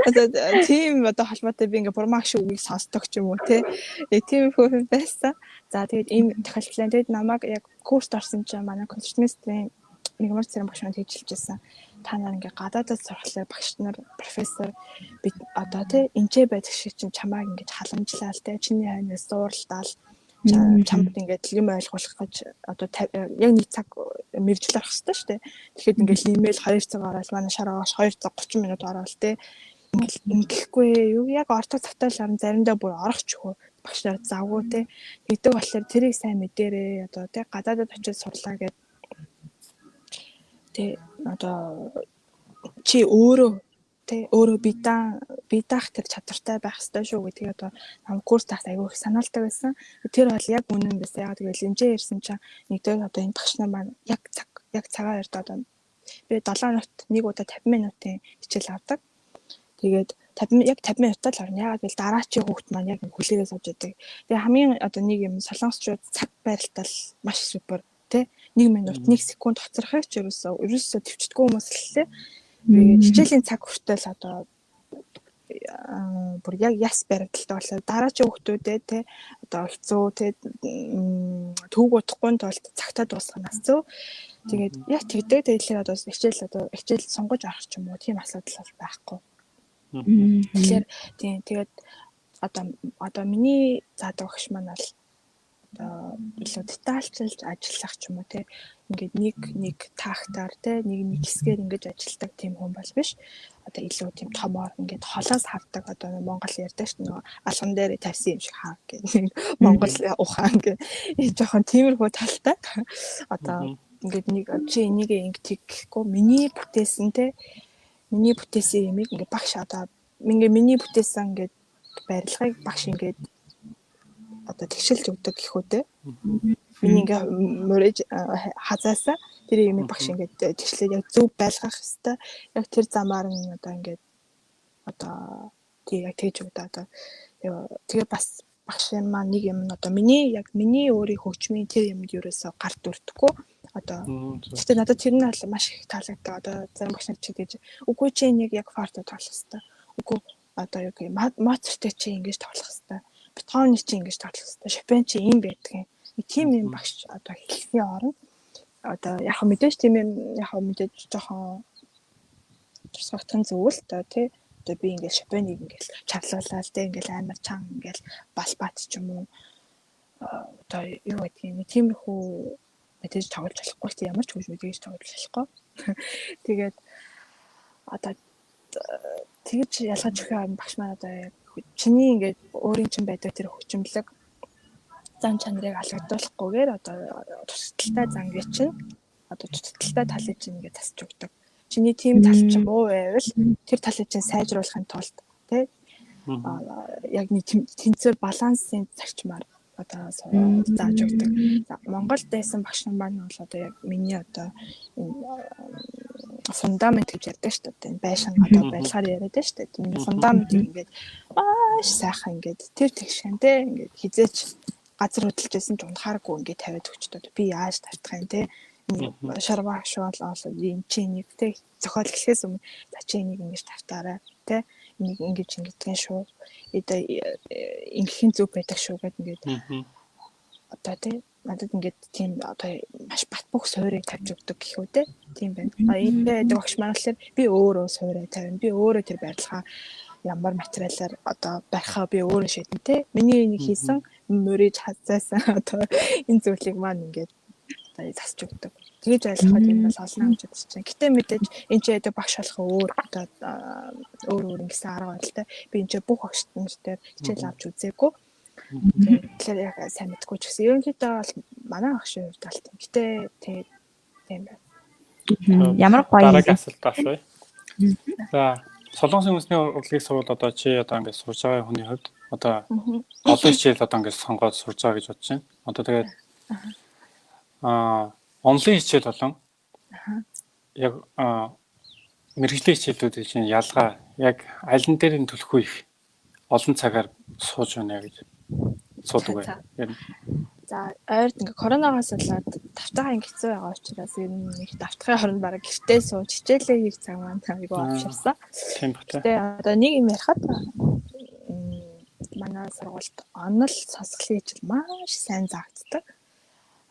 Одоо тийм одоо холбоотой би ингээ бурмаа агш үгийг сонсдог ч юм уу те. Тийм хөө байсан. За тэгээд ийм тохиолдлаа тэгээд намайг яг курст орсон чинь манай консультмейстрийн мигмар цэрэн багш маань хэлжсэн. Та нар ингээ гадаадд сурахлаар багш нар профессор би одоо те энэчээ байдаг шиг чинь чамайг ингээ халамжлаа л те чиний хойноос дууралтаал чамд ингээд юм ойлгуулах гэж одоо яг нэг цаг мэржил орох хэрэгтэй шүү дээ. Тэгэхэд ингээд имэйл 2 цаг ороод манай шараагаш 2 цаг 30 минут ороод те ингэхгүй юу яг ордог цагтаа л заримдаа бүр орох ч хөө багш нар завгүй те гэдэг болохоор тэрийг сайн мэдэрээ одоо те гадаадд очиж сурлаа гэдэг те одоо чи өөрөө би даах тэр чадвартай байх хэрэгтэй шүү гэдгийг одоо нам курс тахс айгүй их санаалтай байсан. Тэр бол яг үнэн байсан. Яг тэгэл хэмжээ ирсэн чинь нэгдүгээр одоо энэ багш нар маань яг цагаа ярьд одоо би 7 минут нэг удаа 50 минутын хичээл авдаг. Тэгээд 50 минутаа л орно. Ягаад гэвэл дараачийн хүүхд маань яг хүлээрээ сууж байдаг. Тэгээ хамгийн одоо нэг юм солонгосчууд цаг байралтал маш супер тий 1 минут 1 секунд хоцрохыг ч ерөөсөө төвчдгөө хүмүүс л лээ. Хичээлийн цаг хүртэл одоо бүр яг яс баримталтай болохоор дараачийн хүүхдүүдэд те одоо хэцүү те түүх удахгүй тулд цагтаа дуусгах нас зөө. Тэгээд яг тэгдэг тэгэхээр одоо хичээл сонгож авах ч юм уу тийм асуудал бол байхгүй. Тэгэхээр тийм тэгээд одоо миний заадаг багш маань бол одоо илүү детальчилж ажиллах ч юм уу те ингээд нэг тактаар те нэг хэсгээр ингэж ажилладаг тийм хүн бол биш. Одоо илүү тийм томоор ингээд холоос хардаг одоо Монгол ярьдаг ш нь алган дээр тавьсан юм шиг хаа гэх Монгол ухаан гэх жоохон тиймэрхүү талтай. Одоо ингээд нэг чи энийг ингэхгүй миний бүтээсэн те миний бүтээсэн юмыг ингээд багш одоо ингээ миний бүтээсэн ингээд барилгыг багш ингээд одоо тэгшилж өгдөг гэхүүтэй. Миний ингээ мөрөж хазаасаа тэр юмыг багш ингээд тэгшлээ яг зөв байлгах хэвээр яг тэр замаар нь одоо ингээд одоо тий яг тэгж өгдөө одоо тэгээ бас багш маань нэг юм одоо миний өөрийн хөгжмийн тэр юмд ерөөсө гарт өртөхгүй одоо гэхдээ надад тэр нь бол маш их таалагддаг. Одоо зарим багш нар ч гэж үгүй чи энийг яг форто тоглох хэвээр. Үгүй одоо юу гэх Моцартыг чи ингэж тоглох хэвээр. Бетховены чи ингэж тоглох хэвээр. Шопен чи ийм байдгийг. Тийм юм багш одоо хэлхний оронд одоо яг мэдээж тийм юм яг мэдээж жоохон тусгахтан зөвл та тий одоо би ингээд Шопеныг ингээд чарлуулаад тий ингээд амар чан ингээд балбат ч юм уу одоо юу гэдгийг тиймэрхүү мэдээж тоглож болохгүй тийм ямар ч хөөж мэдээж тоглож болохгүй. Тэгээд одоо тэгж ялгаж өгөх багш маань одоо яг чиний ингээд өөрийн чинь байдаг тэр хөгжимлөг зан чанарыг алгадуулахгүйгээр одоо тусдалтай зангийн чинь одоо тусдалтай талыг чинь ингээд тасч өгдөг. Чиний тийм тал чинь муу байвал тэр талыг чинь сайжруулахын тулд тий яг нэг тэнцвэр балансын зарчмаар одоо зааж өгдөг. Монголд байсан багш нар маань бол одоо яг миний одоо фундамент гэж ярьдаг шүү дээ. Энэ байшин одоо байлгаар яриад шүү дээ. Энэ фундамент ингээд маш сайхан ингээд тэр тэгшэн те ингээд хизээч газар хөдөлжсэн ч унахааргүй ингээд тавиад өгчдөг. Би яаж тавьдах юм те. Шарваа шуул энэ чинь нэг те зохиол эхлэхээс өмнө за чи энийг ингэж тавьтаарай те. Энийг ингэж ингэдэгэн шүү. Одоо ингэхийн зүг байдаг шүү гэд ингээд одоо те надад ингээд тийм одоо маш бат бөх суурийг тавьж өгдөг гэх үү те тийм байна. Энд багш маань болохоор би өөрөө суурийг тавина. Би өөрөө тэр барилгаа ямар материалаар одоо барихаа би өөрөө шийдэн те. Миний энийг хийсэн мөрөж хазаасан одоо энэ зүйлийг маань ингээд одоо засч өгдөг. Тэгэж ойлгоход юм бол олон амжид чинь. Гэтэ мэдээж энэ ч яадаг багш болох өөр одоо өөр ингэсэн арга байна л те. Би энэ ч бүх багш нартай хичээл авч үзээгүй. Тэгэхээр яг сайн мэдгүй ч гэсэн ерөнхийдөө бол манай багшийн хувьд бол гэтэ тийм байна. Ямар гоё дараагийн асуулт асууя. За Солонгосын үндэсний урлагийг сурвал одоо чи одоо ингээд сурж байгаа хүний хувьд одоо олон хичээл одоо ингээд сонгоод сурж байгаа гэж бодож байна. Одоо тэгээд онлайн хичээл болон яг мэргэжлийн хичээлүүдийн чинь ялгаа яг аль нь дээр нь төлөхгүй их олон цагаар сууж байна гэж суудаг байна. За ойрд ингээ коронавигоос болоод давтахаа ингээ хэцүү байгаа учраас ер нь их давтахын оронд бараг гэртээ сууж хичээлээ хийх цаг маань айгүй авширсан. Тийм бат. Тэгээ одоо нэг юм ярихад манай сургуульд онол сонсголын хичээл маш сайн заагддаг.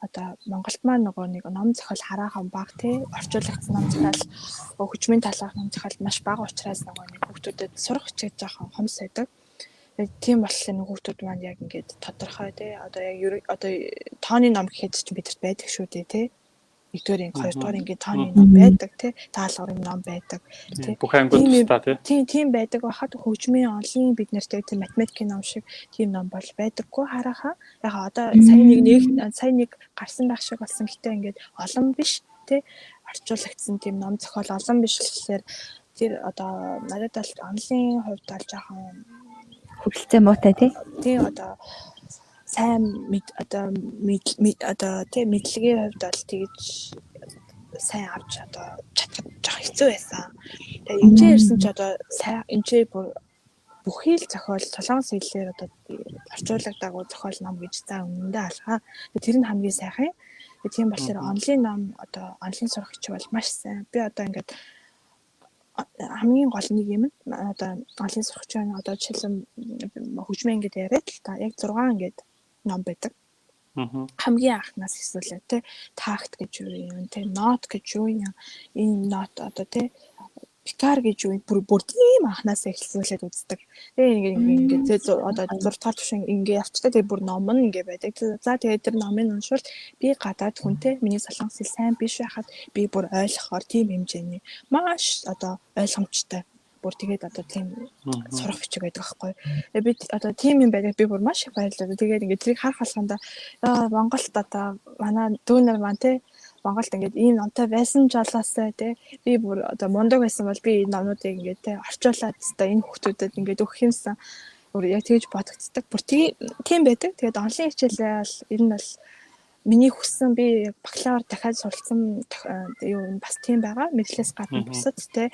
Одоо Монголд маань нөгөө нэг ном зохиол хараахан баг тий орчуулагдсан ном зохиол хөгжмийн талаарх ном зохиол маш бага учраас нөгөө нэг хүүхдүүдэд сурах хичээж жоохон хомс байдаг. Тийм болохоор нэг хүүхдүүд маань яг ингээд тодорхой тий одоо яг одоо тооны ном гэхэд ч бидэрт байдаг шүү дээ тий. Нэгдүгээр инг хоёрдугаар ингийн тооны ном байдаг тий даалгаврын ном байдаг тий бүх ангиуд тусдаа тийм байдаг байхад хөгжмийн онлын бид нартэй тийм математикийн ном шиг тийм ном бол байдаггүй хараахан яг одоо сая нэг гарсан байх шиг болсон гэтээ ингээд олон биш тий орчуулагдсан тийм ном зохиол олон биш гэхээр тэр одоо надад бол онлын хувьд бол жоохон хөвөлцөө муутай тий. Тийм одоо сайн одоо тийм мэдлэгийн хувьд бол тэгж сайн авч одоо чадах жоох хэцүү байсан. Тэгээ эмчээ ирсэн ч одоо сайн эмчээ бүхий л зохиол солонгос хэлээр одоо орчуулагдаагүй зохиол ном гэж за өмнөдөө алгаа. Тэр нь хамгийн сайхан. Тийм болохоор онлын ном одоо онлын сурах хичээл бол маш сайн. Би одоо ингээд хамгийн гол нэг юм нь одоо голын сурагч байна. Одоо жишээлбэл хөгжмөө ингээд яриад л та яг 6 ингээд ном байдаг. Хамгийн анхнаас эхлүүлээ те такт гэж юу юм те нот гэж юу юм энэ нот одоо те пикар гэж юу бүр тийм анхнаас эхлүүлээд үздэг. Тэгээ ингээд одоо 6 дахь төвшин ингээд явцтай тэгээ бүр ном нь ингээд байдаг. За тэгээ тэр номын уншвал би гадаад хүнтэй миний солонгос хэл сайн биш байхад би бүр ойлгохоор тийм хэмжээний маш одоо ойлгомжтой бүр тэгээд одоо тийм сурах бичиг байдаг аахгүй. Би одоо тийм юм байдаг би бүр маш их баярлалаа. Тэгээд ингээд тэрийг харах болгонда Монголд одоо манай дүүнер маань те Монголд ингээд ийм номтой байсан ч олоосай те би бүр одоо мундаг байсан бол би энэ номнуудыг ингээд те орчуулад одоо энэ хүүхдүүдэд ингээд өгөх юмсан. Бүр яг тэгж бодогддаг. Бүр тийм байдаг. Тэгээд онлайн хичээлээ бол ер нь бол миний хүссэн би бакалавр дахиад суралцсан юу бас тийм байгаа. Мэдлээс гадна бусад те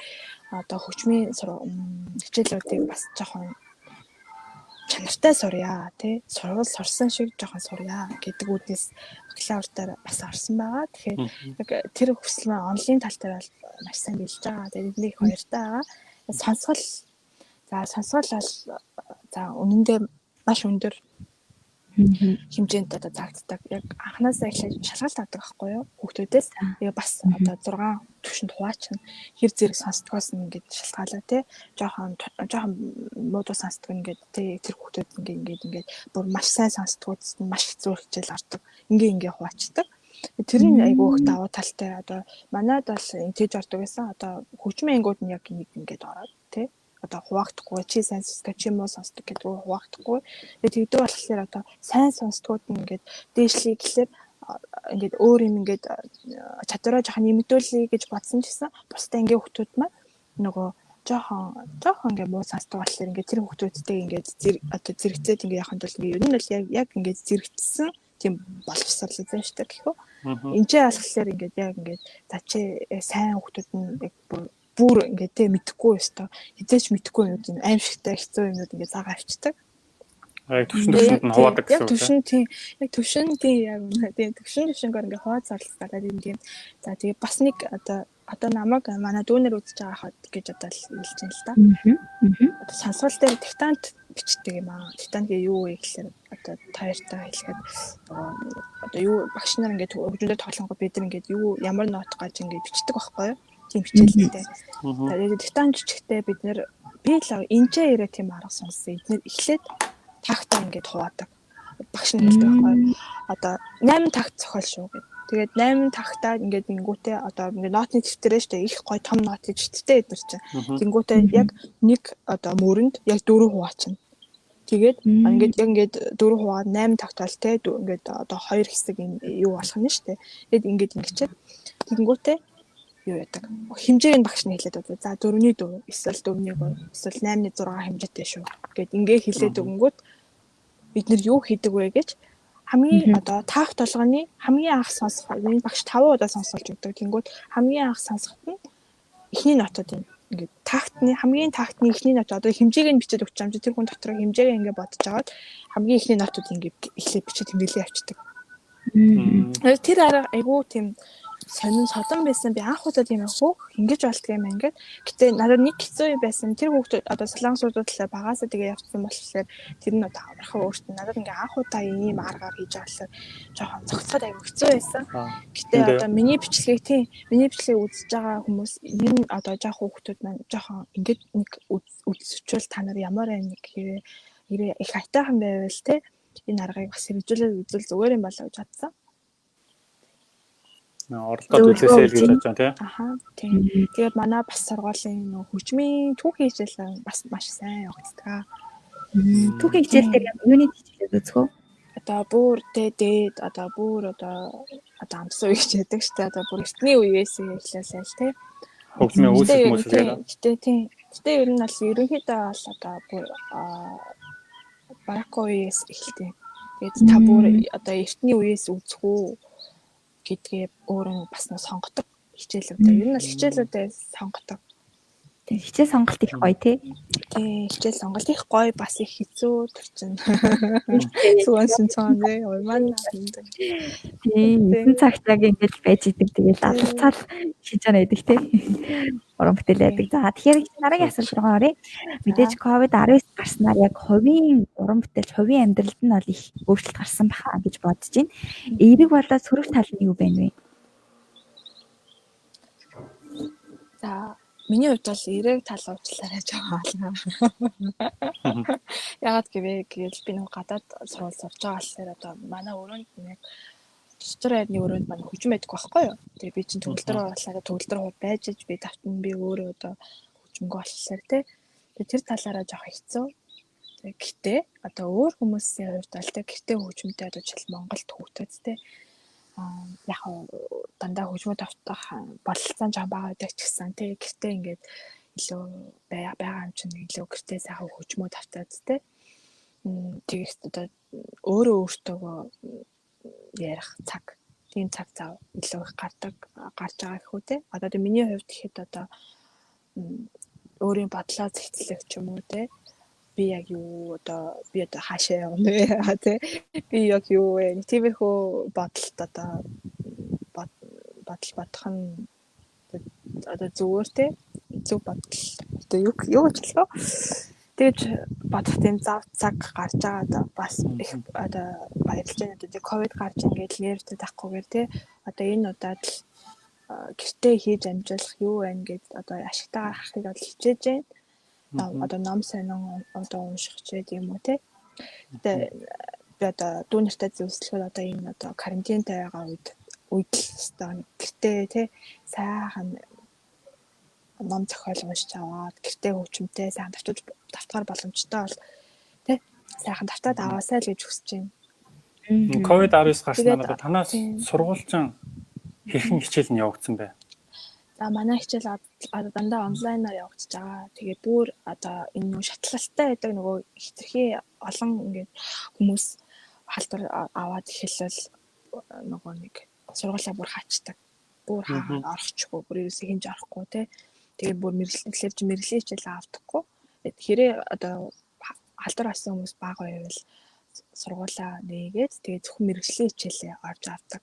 одоо хөгжмийн хичээлүүдийг бас жоохон чанартай сурья тий сурвал сурсан шиг жоохон сурья гэдэг үднэс бакалавртаар бас орсон байгаа. Тэгэхээр яг тэр хүсэл маань онлайн тал дээр бол маш сайн билж байгаа. Тэгээд эднийг хоёртай байгаа. Сонсгол бол за үнэндээ маш өндөр хэмжээнд одоо заагддаг. Яг анханасаа эхлээд шалгалт авдаг байхгүй юу? Хүүхдүүдээс. Тэгээ бас одоо 6 төвшөнд хуваачна. Хэр зэрэг сонсдгоос нь ингээд шалтгаалаа тий. Жохон муудуу сонсдог ингээд тий тэр хүүхдүүд ингээд бүр маш сайн сонсдгоос нь маш хэцүү хичээл ордог. Ингээ хуваачдаг. Тэр нь айгүй их давуу талтай. Одоо манайд бол тэгж ордог гэсэн. Одоо хөгжмийн ангууд нь яг ингээд ороод тий. Одоо хуваагдахгүй чи сайн сонсдог чи муу сонсдог гэдэг нь хуваагдахгүй. Тэгээд тэгдэг болохоор одоо сайн сонсдгууд нь ингээд дээшлээ гэхэлэр ингээд өөр юм ингээд чадвараа жоохон нэмэгдүүлэе гэж бодсон ч гэсэн бусдаа ингээд хүүхдүүд маань нөгөө жоохон ингээд муу сонсдог болохоор ингээд тэр хүүхдүүдтэй ингээд одоо зэрэгцээд ингээд явахын тулд ингээд ер нь бол яг ингээд зэрэгцсэн тийм боловсрол үзэн штэ гэхүү. Энд болохоор ингээд яг ингээд за чи сайн хүүхдүүд нь яг бүр ингээд тэ мэдхгүй өстой хизээч мэдхгүй юм уу аимшигтай хэцүү юмуд ингээд заагаа авчдаг. Яг төвшөнд нь хуваадаг гэсэн үг. Яг төвшөнд яг үнэ төвшөнгөр ингээд хуваад зарлалцаад юм. За тэгээ бас нэг одоо намайг манай дүүнер үзэж байгаа хад гэж одоо хэлж байна л да. Одоо сонсгол дээр диктант бичдэг юм аа. Диктант гээ юу вэ гэхээр одоо таартай хэлэхэд одоо юу багш нар ингээд хөгжмөд тоглонгод бид нар ингээд юу ямар нот гаж ингээд бичдэг байхгүй юу? Тийм хичээлтэй. Тэгээд диктант бичихтэй бид нэр би л энэчээ ирээ тийм арга сонссон. Эдгээр эхлээд тагтаа ингээд хуваадаг. Багш нь хэлдэг байхгүй. Одоо 8 тагт зохиол шүү гэдэг. Тэгээд 8 тагтаа ингээд ингүүтээ одоо ингээд нотны дэвтэрээ штэ их гой том нот дэвтэртэй эдгээр чинь. Ингүүтээ яг нэг одоо мөрөнд яг 4 хуваачна. Тэгээд ингээд 4 хуваад 8 тагтаал те ингээд одоо 2 хэсэг юу болох нь штэ. Тэгээд ингээд ингэчээд тэгэнгүүтээ юу яадаг. Хэмжээг нь багш нь хэлээд байгаа. За 4-ний 4, эсвэл 4-ний 3, эсвэл 8-ны 6 хэмжээтэй шүү. Гэт ингээ хэлээд өгөнгүүт бид нар юу хийдэг вэ гэж хамгийн одоо таах толгойн хамгийн анх сонсох энэ багш 5 удаа сонсолж өгдөг. Тэнгүүт хамгийн анх сонсоход нь эхний нотод ингээд хамгийн тактны эхний нот одоо хэмжээг нь бичээд өгч юм чи тэр хүн дотор хэмжээгээ ингээ бодож аваад хамгийн эхний нотод ингээ эхлээд бичиж тэмдэглээ авчдаг. Тэр арга айгуу тийм содон байсан би анх удаа тийм хөөх ингэж болтго юм ингээд гэтээ надад нэг хэцүү байсан тэр хүүхдүүд одоо солонгосуудад талаа багаасаа тэгээ явцсан болохоор тэр нь одоо амархан өөртөө надад ингээ анх удаа ийм аргаар хийж авлаа жоохон зогцоод аяг хэцүү байсан гэтээ одоо миний бичлэгийг үзэж байгаа хүмүүс энэ одоо жоох хүүхдүүд маань жоохон ингээд нэг үзчихвэл та нар ямар нэг хэрэг их хайтайхан байвал те энэ аргыг бас хэрэгжүүлээд үзвэл зүгээр юм болоо гэж бодсон. Оролдоод үзээсэй гэж бодож байна тий. Аха тийм. Тэгээд манай бас сургуулийн нөх хөгжмийн түүхийн хичээл бас маш сайн явагддаг. Түүхийн хичээл дээр юуны хичээлүүд үзэхөө? Одоо бүр дээд одоо амтсан үе гэж яддаг шүү дээ. Одоо бүр эртний үеэс эхлээл тий. Хөгжмийн үүсэх хүмүүсээс тий. Гэтэ ер нь бол ерөнхийдөө бол одоо бүр барако үеэс эхэлдэг. Тэгээд та бүр одоо эртний үеэс үзэх үү гэдгээ өөрөө бас сонгодог хичээлүүдээ ер нь л хичээлүүдээ сонгодог. Тэг хичээл сонголт их гоё тий. тий хичээл сонголт их гоё бас их хэцүү тэр чинь. Сүүн цаан тий урман хиндэг. Тий, 9 цагт яг ингэж байж идэг. Тэгэл алцаал хийж байгаа байдаг тий. Уран бүтээл байдаг. За тэгэхээр дараагийн асуулт руу оръё. Мэдээж COVID-19 гарснаар яг хувийн уран бүтээлч, хувийн амьдралд нь бол их өөрчлөлт гарсан баха гэж бодож байна. Эерэг болоод сөрөг тал нь юу байна вэ? За миний хувьд бол эерэг тал уучлаарай жаахан. Яагаад гэвэл би нэг гадаад сургууль сурж байгаа болохоор одоо манай өрөөнд нэг дотор байрны өрөөнд манай хүчин байдаг байхгүй юу. Тэгээ би чинь төгөлдөр болохоор төгөлдөр байж иж би давтан би өөрөө одоо хүчмгөө болохоор тий. Тэгээ тэр талаараа жоох хэцүү. Тэгээ гэтээ одоо өөр хүмүүсийн хувьд бол тий гэртээ хүчмтэй одоо жишээл Монголд хүүхэд тий. Яг дандаа хүчмөд автах бололцоо жаа байгаа гэдэг ч гэсэн тий гэртээ ингээд илүү байгаа юм чинь илүү гэртээ сайхан хүчмөд автаад тий. Тэгээс одоо өөрөө өөртөө ярих цаг тийм цаг зав илүү их гарч байгаа гэх үү те. Одоо миний хувьд гэхэд одоо өөрийн бодлоо зэгцлэх ч юм уу те. Би яг юу одоо хаашаа явна вэ те. Би яг юу вэ? Тиймэрхүү бодолд одоо бодол бодох нь одоо зүгээр те. Зөв бодол одоо юу гэж хэлэх вэ? Тэгж бодох тийм зав цаг гарч байгаа да бас их одоо баярлж байна. Одоо ковид гарч ингээд нэрвтэй тахгүйгээр тий одоо энэ удаад л гэртээ хийж амжуулах юу байна гэд одоо ашигтайгаар харахыг бол хичээж байна. Одоо ном сонин одоо унших ч гэдэг юм уу тий. Тэгээ би одоо дүү нартай зөвслөхөд одоо энэ одоо карантинтай байгаа үед л өстой гэртээ тий сайхан ном зохиол уншиж аваад гэртээ хөвчмтэй сайхан давтахаар боломжтой бол тий сайхан давтаад аваасай л гэж хүсэж байна. COVID-19 гарснаар одоо танаас сургуульчин хэрхэн хичээл нь явагдсан бэ? За манай хичээл одоо дандаа онлайнаар явагдаж байгаа. Тэгээд бүр одоо энэ нөө шатлалтай байдаг нөгөө хитрхи олон ингээд хүмүүс халдвар аваад эхэлэл нөгөө нэг сургуулаа бүр хаачдаг. Бүр хаагаад орохчгүй, бүр ерөөсөө хинж орохгүй тий. Тэгээд бүр мэрэгчлэр чи мэрэглийн хичээл авдаггүй. Тэрээ одоо халдвар авсан хүмүүс бага байвал сургуулаа нээгээд тэгээд зөвхөн мэрэгжлийн хичээлээ орж авдаг.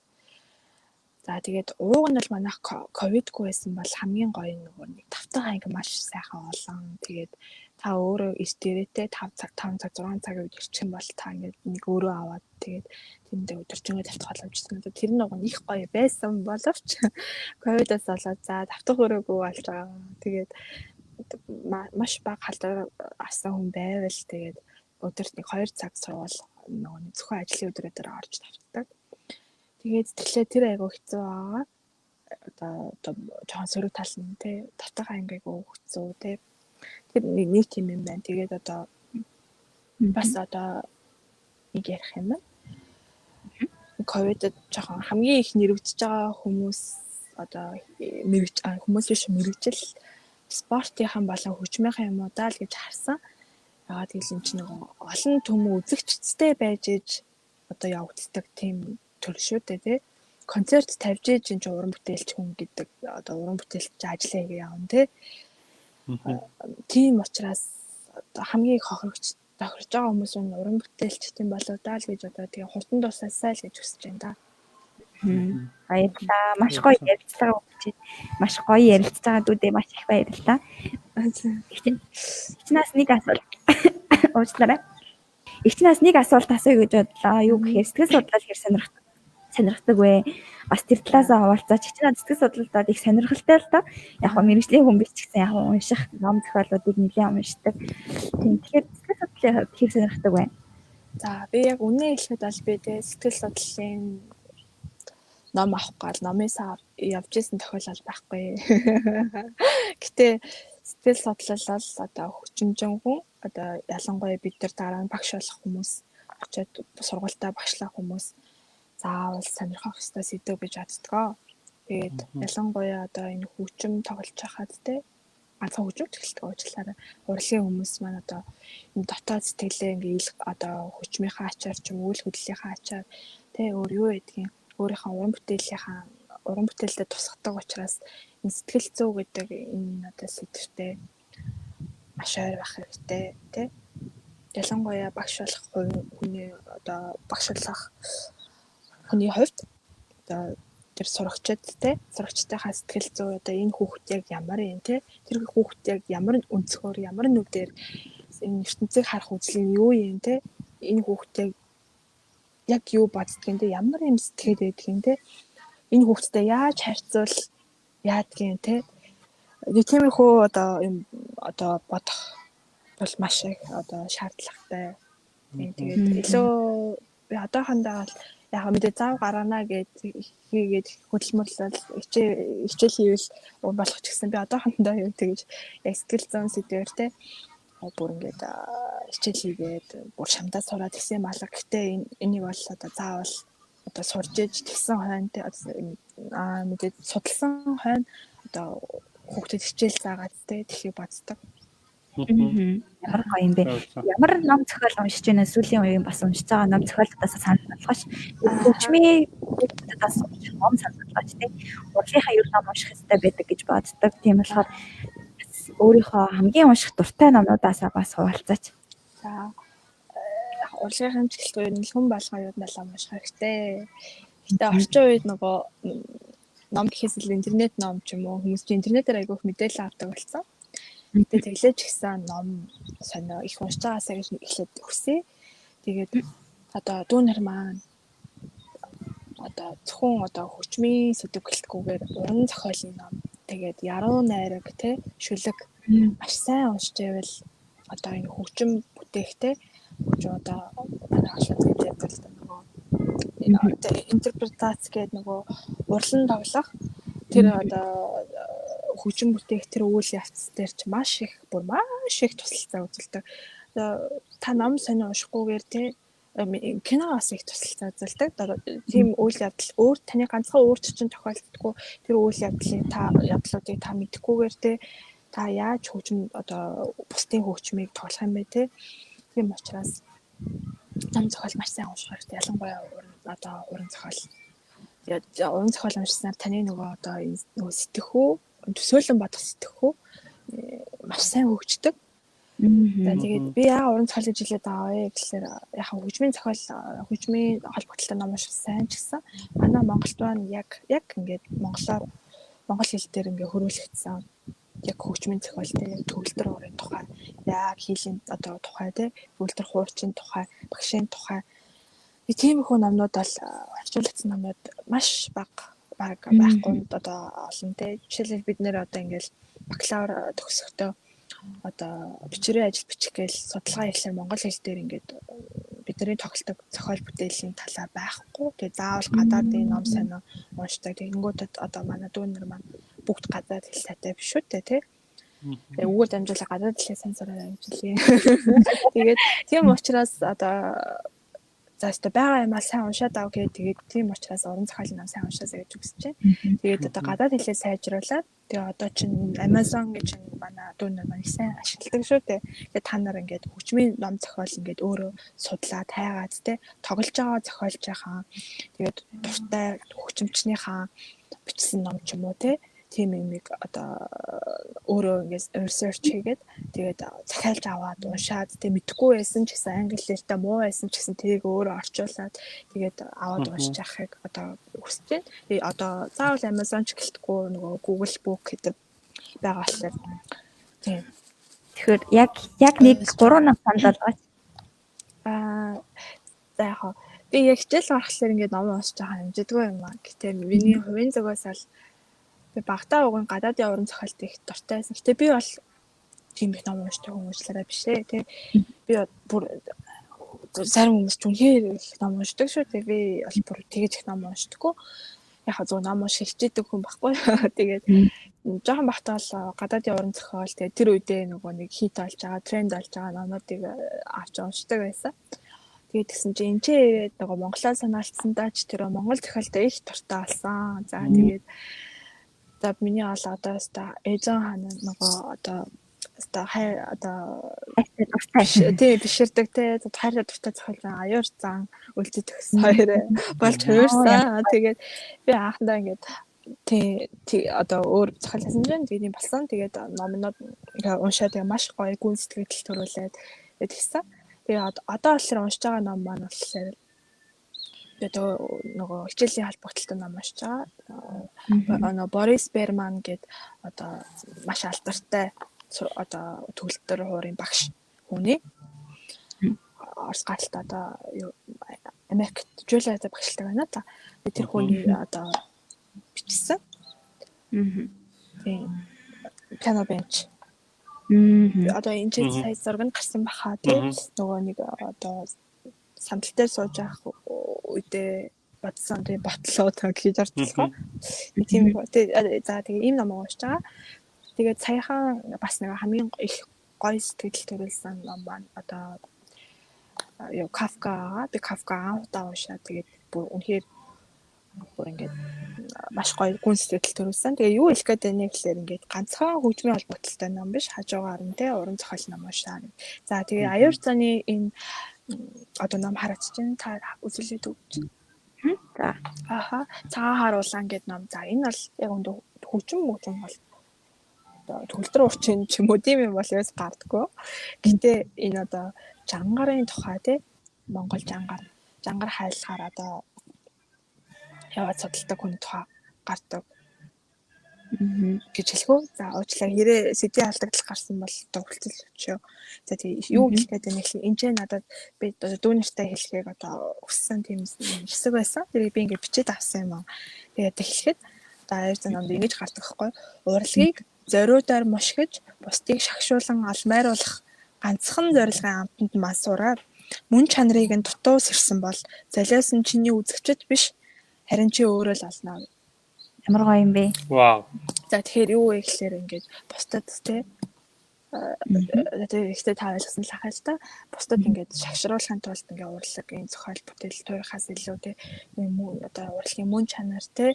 За тэгээд ууг нь бол манайх ковидгүй байсан бол хамгийн гоё нөгөө нэг тавтан анги маш сайхан олон. Тэгээд та өөрөө иш дээрээтэй 5 цаг 6 цаг үед ирчих юм бол та ингээд нэг өөрөө аваад тэгээд тэндээ өдөржингөө тавтах боломжтой. Тэр нэг их гоё байсан боловч ковидос болоод за тавтах өрөөгүй болж байгаа. Тэгээд маш бага халдвар авсан хүн байвал тэгээд өдөрт нэг 2 цаг сурвал нөгөө зөвхөн ажлын өдрөөр орж тавтдаг. Тэгээд тэгэхээр тэр айгуу хэцүү байгаа. Одоо жоохон сөрөг тал нь тий татах ангигаа хэцүү тий. Тэр нэг тийм юм байна. Тэгээд одоо бас одоо нэг ярих юм байна. Ковидд жоохон хамгийн их нэрвэгдэж байгаа хүмүүс одоо хүмүүс биш мэрэгжил спортынхан болон хөгжмийнхэн юмудаа л гэж харсан. Яагаад гэвэл энэ чинь нэг олон төмөө үзэгчтэй байж иж одоо явагддаг тийм төр шүү дээ тий. Концерт тавьж иж энэ уран бүтээлч хүн гэдэг одоо уран бүтээлч ажиллаа хийгээ явна тий. Тийм учраас одоо хамгийн их тохирож байгаа хүмүүс нь уран бүтээлчтэй болоо даа л гэж одоо тэгээ хурдан тусаасай л гэж хүсэж байна да. Баярлалаа. Маш гоё ярилцлага өгч байна. Маш гоё ярилцж байгаа дүүдээ маш их баярлалаа. Игчнээс нэг асуулт. Уучлаарай. Игчнээс нэг асуулт асууя гэж бодлоо. Юу гэхээр сэтгэл судлал хэр сонирхдаг вэ? Бас тэр талаасаа хуваалцаач. Игчнээс сэтгэл судлалдаа их сонирхолтой л доо. Яг нь мэрэгжлийн хүн биш ч гэсэн яг унших ном зохиолуудыг нэлээд уншдаг. Тэгэхээр сэтгэл судлалын хувьд хэр сонирхдаг вэ? За би яг үнэ хэлэхэд бол би тэ сэтгэл судлалын ном авах гал номынсаа явж исэн тохиолдол байхгүй. Гэтэ сэтгэл судлал бол одоо хүчинжин хүн одоо ялангуяа бид нар дараа нь багш болох хүмүүс очиод сургуультаа багшлах хүмүүс заавал сонирхох ёстой сэдв гэж боддгоо. Тэгээд ялангуяа одоо энэ хүчим тоглож хахад те ганцхан хүчмж эхэлдэг уучлаарай. Урлагийн хүмүүс маань одоо энэ дотоод сэтгэлээ ингээ одоо хүчмийнхаа ачаар ч юм уу үйл хөдлөлийнхаа ачаар те өөр юу гэдгийг өөрийнхөө уран бүтээлтэй тусгадаг учраас энэ сэтгэл зүй гэдэг энэ одоо сэдвтэй маш ойр байх хэрэгтэй тий. Ялангуяа багш болох хүний одоо багш болох хүний хувьд одоо тэр сурагчдынхаа сэтгэл зүй одоо энэ хүүхэд яг ямар юм те тэр хүүхэд яг ямар өнцгөр ямар нүдээр энэ ертөнцийг харах үзэл нь юу юм те энэ хүүхэд яг юу боддгийг те ямар юм сэтгэл байдгийг те энэ хүүхэдтэй яаж харьцуул яадгийн те тиймэрхүү одоо юм одоо бодох бол маш их одоо шаардлагатай. Тэгээд илүү би одоохондоо яг мэдээ зав гаргана хийгээд хөдөлмөрлөл хичээл хийвэл болох ч гэсэн би одоохондоо юу тэгэж яг сэтгэл зүйн сэдвээр те бүр ингээд хичээл хийгээд бүр шамдаа сураад гэсэн малга. Гэтээ энийг бол одоо заавал одоо сурж иж тэгсэн хойно те мэдээ судалсан хойно одоо хүүхдэд хичээл заагаад те тэхийг боддог. Ямар гоё юм бэ? Ямар ном зохиол уншиж байна? Сүүлийн үеийн бас уншиж байгаа ном зохиолтоос санал болгооч. Хөгжмийн хүүхдүүдээс ном санал болгооч тийм. Урлагийнхаа ер ном унших хэрэгтэй байдаг гэж боддог. Тийм болохоор өөрийнхөө хамгийн унших дуртай номнуудаасаа бас хуваалцаач. За урлагийн чиглэлгүй ер нь хүн болгоо юу ном унших хэрэгтэй. Гэтэ орчин үед нөгөө ном гэхээс илүү интернет ном ч юм уу хүмүүс чинь интернетээр айгүйх мэдээлэл авдаг болсон. Тэгээд тэглэж гисэн ном сонио их уншиж байгаасаа гэж эхлээд өгсөе. Тэгээд одоо дүүнер маань одоо зөвхөн одоо хөгжмийн сэдв гэлтгүүгээр уран зохиолын ном тэгээд яруу найраг те шүлэг маш сайн уншиж байвал одоо энэ хөгжим бүтээгтэй хөгжим одоо манай ашиг гэдэг нөгөө интерпретац гэдэг нөгөө урлан тоглох тэр одоо хөгжим бүтээх тэр үйл явц дээр ч маш их тусалцаа үзүүлдэг. Та ном сонио уншихгүйгээр те киноос их тусалцаа үзүүлдэг. Тийм үйл явдал таны ганцхан өөр чинь тохиолддоггүй тэр үйл явдлуудыг та мэдэхгүйгээр те та яаж хөгжим одоо бусдын хөгжмийг тоглох юм бэ те. Тийм учраас ном зохиол маш сайн унших хэрэгтэй. Ялангуяа уран зохиол. Уран зохиол уншсанаар таны нөгөө одоо нөгөө сэтгэхүй төсөөлөн бодох сэтгэхүй маш сайн хөгждөг. Тэгээд би яа уран зохиол гэж хэлээд байгаа вэ гэхээр яг хөгжмийн холбогдлолтой ном унших сайн ч гэсэн манай Монголд байна яг ингээд монгол хэл дээр ингээд хөрвүүлэгдсэн яг хөгжмийн зохиолтой яг төгөлдөр урын тухай яг хийлийн одоо тухай тий төгөлдөр хуурчин тухай багшийн тухай тиймэрхүү номнууд бол орчуулагдсан номнууд маш бага байхгүй одоо олон тий жишээлбэл бид нэр одоо ингээд бакалавр төгсөхдөө одоо бичвэрийн ажил бичих гээл судалгаа хийхээр монгол хэл дээр ингээд бидний тоглодог зохиол бүтээлийн талаар байхгүй. Тэгээ заавал гадаадын ном сонио уншдаг. Тэгэнгүүтээ одоо манай дүүнер маань бүгд гадаад хэл сайтай биш үү тий. Тэгээ өгөөд амжуулаа гадаад хэлээ сайн сураад амжилъя. Тэгээд тийм учраас одоо заастаа байгаа юм аа сайн уншаад ав гэдэг. Тэгээд тийм учраас уран зохиолын ном сайн уншаасаа гэж үгсэж байна. Тэгээд одоо гадаад хэлээ сайжруулаад тэгээ одоо чинь Amazon гэж манай дүүнер маань сайн ашигладаг шүү дээ. Тэгээд та нар ингээд хөгжмийн ном зохиол ингээд өөрөө судлаад хайгаад те тоглож байгаа зохиолж байгаа. Тэгээд дуртай хөгжимчнийхаа бичсэн ном ч юм уу те тийм юмыг одоо өөрөө ингээд research хийгээд тэгээд захиалж аваад уншаад тэгээд мэдэхгүй байсан ч гэсэн англи хэлтэй муу байсан ч гэсэн тэрийг өөрөө орчуулад тэгээд аваад уншиж авахыг одоо хүсэж байна. Тэгээд одоо заавал Amazon ч гэлтгүй нөгөө Google Book гэдэг байгаа болохоор тийм. Тэгэхээр яг нэг 3 ном санд болгооч. За яг би яг хичээл гаргахлаар ингээд ном уншиж байгаа хэмжээдгүй юм аа. Гэтэ миний хувийн зүгээс бол би багтаа уг гадаадын уран зохиолт их дуртай байсан. Гэтэ би бол тийм их ном уншдаг хүмүүслээрээ биш ээ тий. Би бүр зарим хүмүүс ч үнхээр их ном уншдаг шүү. Тэгээ би бол бүр тэгэж их ном уншдаггүй. Яг зөв ном унших хичээдэг хүн байхгүй. Тэгээд жоохон багтаа бол гадаадын уран зохиол тэгээ тэр үедээ нөгөө нэг хит болж байгаа, тренд болж байгаа номнуудыг авч уншдаг байсан. Тэгээд тэгсэн чинь энэ ирээд нөгөө монголоо санаалцсандаа ч тэр монгол зохиолтой их дуртай болсон. За тэгээд за миний бол одоо өста эзэн хаан нөгөө одоо өста хай одоо тий биширдэг тий хайртай дуртай зохиол аюур зан үлдээд өгсөн хоёроо болж хувирсан. Тэгээд би анхандаа ингээд одоо өөр захал хасамжийн тийм болсон. Тэгээд номнууд ингээ уншаад тэгээ маш гоё гүн сэтгэл төрүүлээд гэдгийгсэн. Тэгээд одоо болохоор уншиж байгаа ном маань болохоор одоо нөгөө хичээлийн холбогдлолтой ном уншиж байгаа. Нөгөө Борис Берман гэдэг одоо маш алдартай одоо төгөлдөр хуурын багш хүний Орос гаралтай одоо Америкт Жуулиад багшилдаг байна та. Тэр хүний одоо бичсэн. Тийм. Piano bench. Одоо энэ ч сая зураг нь гарсан баха тий. Нөгөө нэг одоо сандал дээр сууж явах үедээ бодсон тий ботлоо гэж ордлоо. Тийм тий. За тэгээ ийм ном уншиж байгаа. Тэгээд саяхан бас нэг хамгийн их гоё сэтгэл төрүүлсэн ном маань одоо Кафка анхудаа уншаад тэгээд бүр үнэхээр бүр ингээд маш гоё гүн сэтгэл төрүүлсэн. Тэгээ юу хэлэх гээд байна гэхээр ингээд ганцхан хөгжмийн холбогдлолтой ном биш хажуугаар нь тий уран зохиол ном уншаа. За тэгээ аюур цааны энэ одоо ном хараач чинь та үзүүлээд өгч. За. Аха цагаан харуулан гэдэг ном. За энэ бол яг өндөө хөгжим бол төгөлдөр урчин ч юм уу тийм юм бол яс гардаггүй. Гэтэ энэ одоо жангарын тухай тий Монгол жангар хайлахаар одоо яваад судалдаг хүн тухай гардаг. Гэж хэлэхүү. За уучлаарай хэрэг сэдвийн алдагдлал гарсан бол төгөлцөл өчөө. За тэгээ юу хэлэх гээд байна гэхэл энэ ч надад би одоо дүүнертэй хэлэхийг одоо өссөн тийм хэсэг байсан. Тэрийг би ингээд бичээд авсан юм аа. Тэгээд хэлэхэд одоо аюур цааны номд ингэж гардаг байхгүй. Урлагийг зориудаар мушгиж, бусдыг шагшуулан алмайруулах ганцхан зорилгын амтанд мансуураад мөн чанарыг нь дутуу сэрсэн бол золиос нь чиний үзэгчд биш харин чи өөрөө л олно. Ямар гоё юм бэ? Вау. За тэгэхээр юу вэ гэхээр ингээд бусдад те тэгээд ихтэй таалагдсан л ахаа л та. Бусдад ингээд шагшруулахын тулд ингээд урлаг энэ зохиол бүтээл туйхаас илүү те юм одоо урлагийн мөн чанар те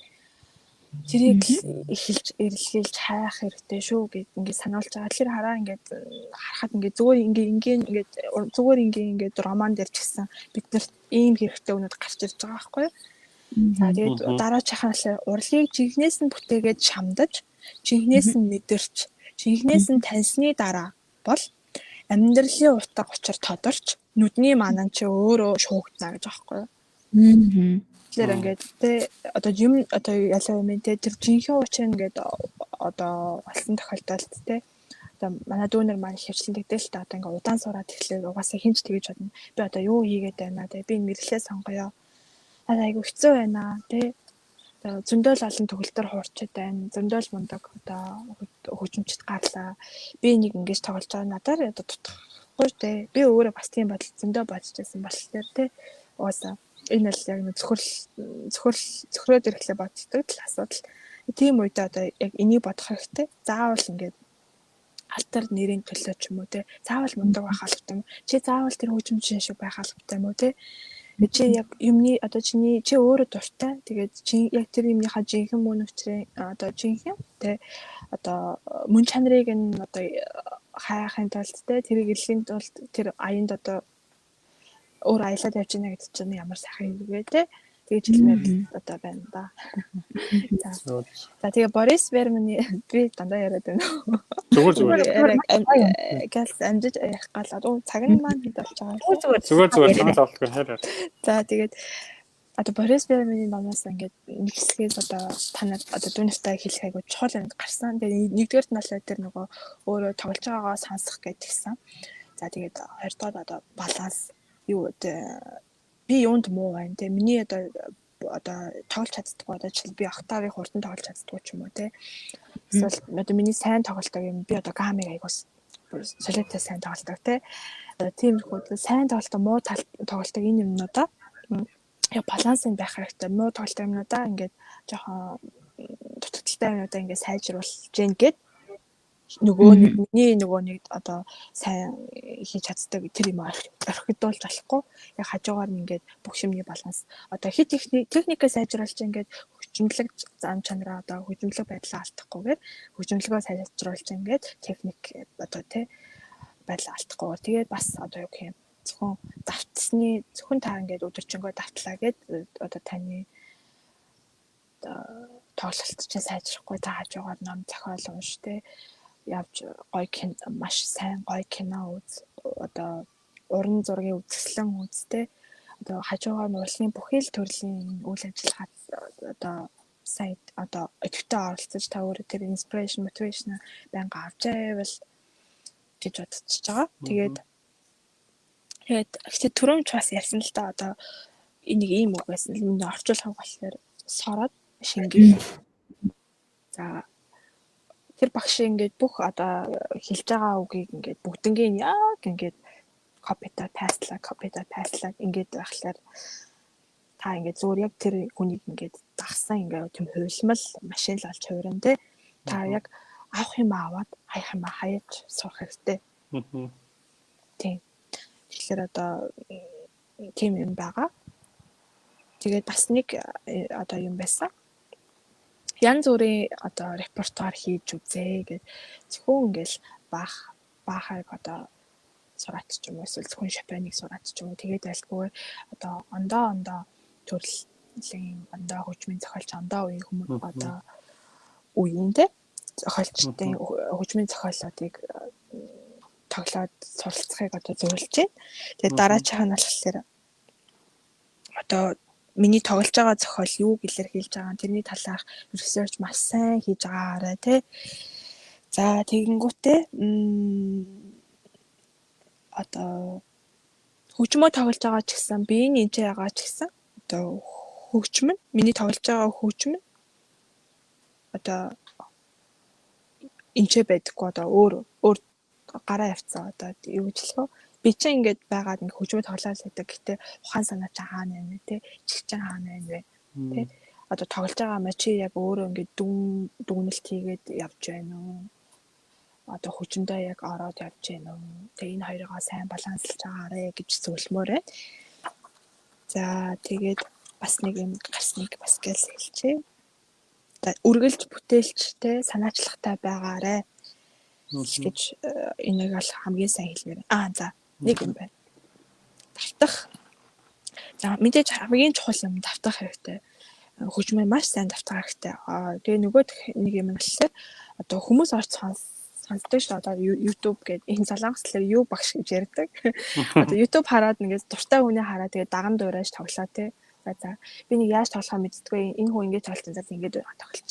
тэрийг эхэлж эрэлхийлж хайх хэрэгтэй шүү гэд ингээд сануулж байгаа. Тэгэхээр хараа ингээд харахад ингээд зүгээр ингээд зүгээр ингээд роман дээр ч гэсэн бид нарт ийм хэрэгтэй өнөд гарч ирж байгаа байхгүй юу? За тэгээд дараачихаа нь урлагийг жинхнээс нь бүтээгээд шамдаж, жинхнээс нь мэдэрч, жинхнээс нь таньсны дараа бол амьдралын утга учир тодорч, нүдний манан чи өөрөө шуугдана гэж аахгүй юу? Тэгэхээр ингээд тэ одоо юм одоо ялаа юм тэ тэр жинхэнэ учир ингээд одоо болсон тохиолдолд тэ одоо манай дүүнер маань хөвчлэнтэй л та одоо ингээд удаан сураад тэгэхээр угаасаа хинч тэгэж бодно. Би одоо юу хийгээд байна те би мэдлээ сонгоё. Айгу хэцүү байна тий. Зөндөл олон төгөлдөр хуурчод байна. Зөндөл мундаг одоо хөгжимчд гарлаа. Би нэг ингэж тоглож байгаа надаар одоо дутхгүй тий. Би өөрөө бас тийм бодол зөндөө бодож байсан болохоор тий. Уусаа энэ л яг нэг зөвхөрөөд ирэхлээр боддог л асуудал. Тийм үедээ одоо яг энийг бодох хэрэгтэй. Заавал ингэж алтар нэрийн төлөө ч юм уу тий. Заавал мундаг байх албатай юм. Чи заавал тэр хөгжимчин шиг байх албатай юм уу тий. Чи яг юмны одоо чи өөрөө дуртай. Тэгээд чи яг тэр юмныхаа жинхэнэ мөн учрын одоо жинхэнэ тэ одоо мөн чанарыг нь одоо хайхын тулд тэ тэрийг илгэхийн тулд тэр аянд одоо өөр аялаад явж байна гэдэг чинь ямар сайхан юм бэ тэ. Тэгэж хэлмээр одоо байна да. За тэгээ Борис Берманы би дандаа яриад байна. Зүгээр. Гэлс амжиж ярих гал одоо цаг нь маань хэд болж байгаа. Зүгээр санал авалтгүй хайраар. За тэгээд одоо Борис Берманы номоос ингээд нэг хэсгээс одоо танад одоо дүүнэртэй хэлэх айгуу чухал юм гарсан. Тэгээд нэгдүгээр нь болохоор тэр нөгөө өөрөө тоглож байгаагаа сонсох гэдгийгсэн. За тэгээд хоёрдугаар одоо баланс юу би юунд муу байна те миний одоо тоглож чаддаггүй одоо жишээл би октавыг хурдан тоглож чаддаггүй ч юм уу те эсвэл одоо миний сайн тоглолтог юм би одоо гамыг аягуус солиотой сайн тоглолтог те тиймэрхүү сайн тоглолтог муу тоглолтог энэ юмнуудаа яг баланс нь байх хэрэгтэй муу тоглолтог юмнуудаа ингээд жоохон дутагдaltaй юмнуудаа ингээд сайжруулж гин гэд нөгөө нэг одоо сайн хийж чаддаг тэр юм орхидуулж болохгүй яг хажуугаар нь ингээд бүх юмны баланс одоо хит техникээ сайжруулж ингээд хөгжимлөг зам чанараа одоо хөгжимлөг байдлаа алдахгүйгээр хөгжимлөгөө сайжруулж ингээд техник одоо тий байдлаа алдахгүйгээр тэгээд бас одоо юу гэх юм зөвхөн та ингээд өдөржингөө давтлаа гэд одоо таны тоглолт чинь сайжрахгүй та хажуугаар ном зохиол унш тэ явж гоё кино маш сайн гоё кино үз одоо уран зургийн үзэсгэлэн үзтэй одоо хажуугаар нь урлагийн бүхий л төрлийн үйл ажиллагаа одоо сайт одоо өдөртөө оролцож та өөрөө тэр inspiration motivation байнга авч байвал гэж бодчихж байгаа. Тэгээд ихтэй түрүүмч бас ярьсан л да одоо энийг ийм үг байсан л миний орчуулах болохоор сороод шингээ. За тэр багш ингээд бүх одоо хэлж байгаа үгийг ингээд бүгднгийн яг ингээд копита пастлаг ингээд байхлаар та ингээд зүгээр яг тэр хүнийг ингээд дагсан ингээд тийм хувилмал машин л олж хувирна те та яг авах юм аваад хаях юм хаяж сурах хэрэгтэй. Тийм. Тэгэхээр одоо тийм юм байгаа. Тэгээд бас нэг одоо юм байсан. Янз бүрийн одоо репертуар хийж үзээ гэж зөвхөн ингээл баахайг одоо сураач ч юм уу эсвэл зөвхөн Шопеныг сураач ч юм уу тэгээд айлтгүй одоо ондоо төрлийн ондоо хөгжмийн зохиолч ондоо үеийн хүмүүс одоо үеийн те зохиолчдын хөгжмийн зохиолуудыг тоглоод суралцахыг одоо зөвлөж байна. Тэгээд дараачих нь болохоор одоо миний тоглож байгаа зохиол юуг илэрхийлж байгаа тэрний талаарх research маш сайн хийж байгаарай тий. За тэгэнгүүтээ одоо хөгжмөө тоглож байгаа ч гэсэн биеийн энж байгаа ч гэсэн одоо хөгжим нь миний тоглож байгаа хөгжим нь одоо энж байдаггүй одоо өөр гараа явцсан одоо юу гэж хэлэх вэ? Би чинь ингээд байгаад ингээд хөгжмөө тоглоод байдаг. Гэтэ ухаан санаа чи хаана байна те? Чихчин хаана байна вэ? Тэ? Одоо тоглож байгаа маа чи яг өөрөө ингээд дүгнэлт хийгээд явж байна уу? Одоо хөгжмөдөө яг ороод явж байна уу? Тэ энэ хоёроо сайн баланслаж байгаарэ гэж зөвлөмөр байна. За тэгээд бас нэг юм гарсныг бас гэлс хэлчихье. Үргэлж бүтээлч те санаачлагтай байгаарэ гэж энийг бол хамгийн сайн хэлмээр. За нэг юм байна. Давтах. За мэдээж хамгийн чухал юм давтах хэрэгтэй. Хөгжмөө маш сайн давтах хэрэгтэй. Тэгээ нөгөөх нэг юм нь болохоор одоо хүмүүс орж сонсдог шүү. Одоо YouTube гэдэг энэ солонгослоор юу багш гэж ярьдаг. Одоо YouTube хараад ингээд дуртай хүнээ хараад тэгээ даган дуурайж тоглоо те. За би нэг яаж тоглохоо мэддэггүй. Энэ хүн ингээд тоглолтын зал ингээд тоглолч.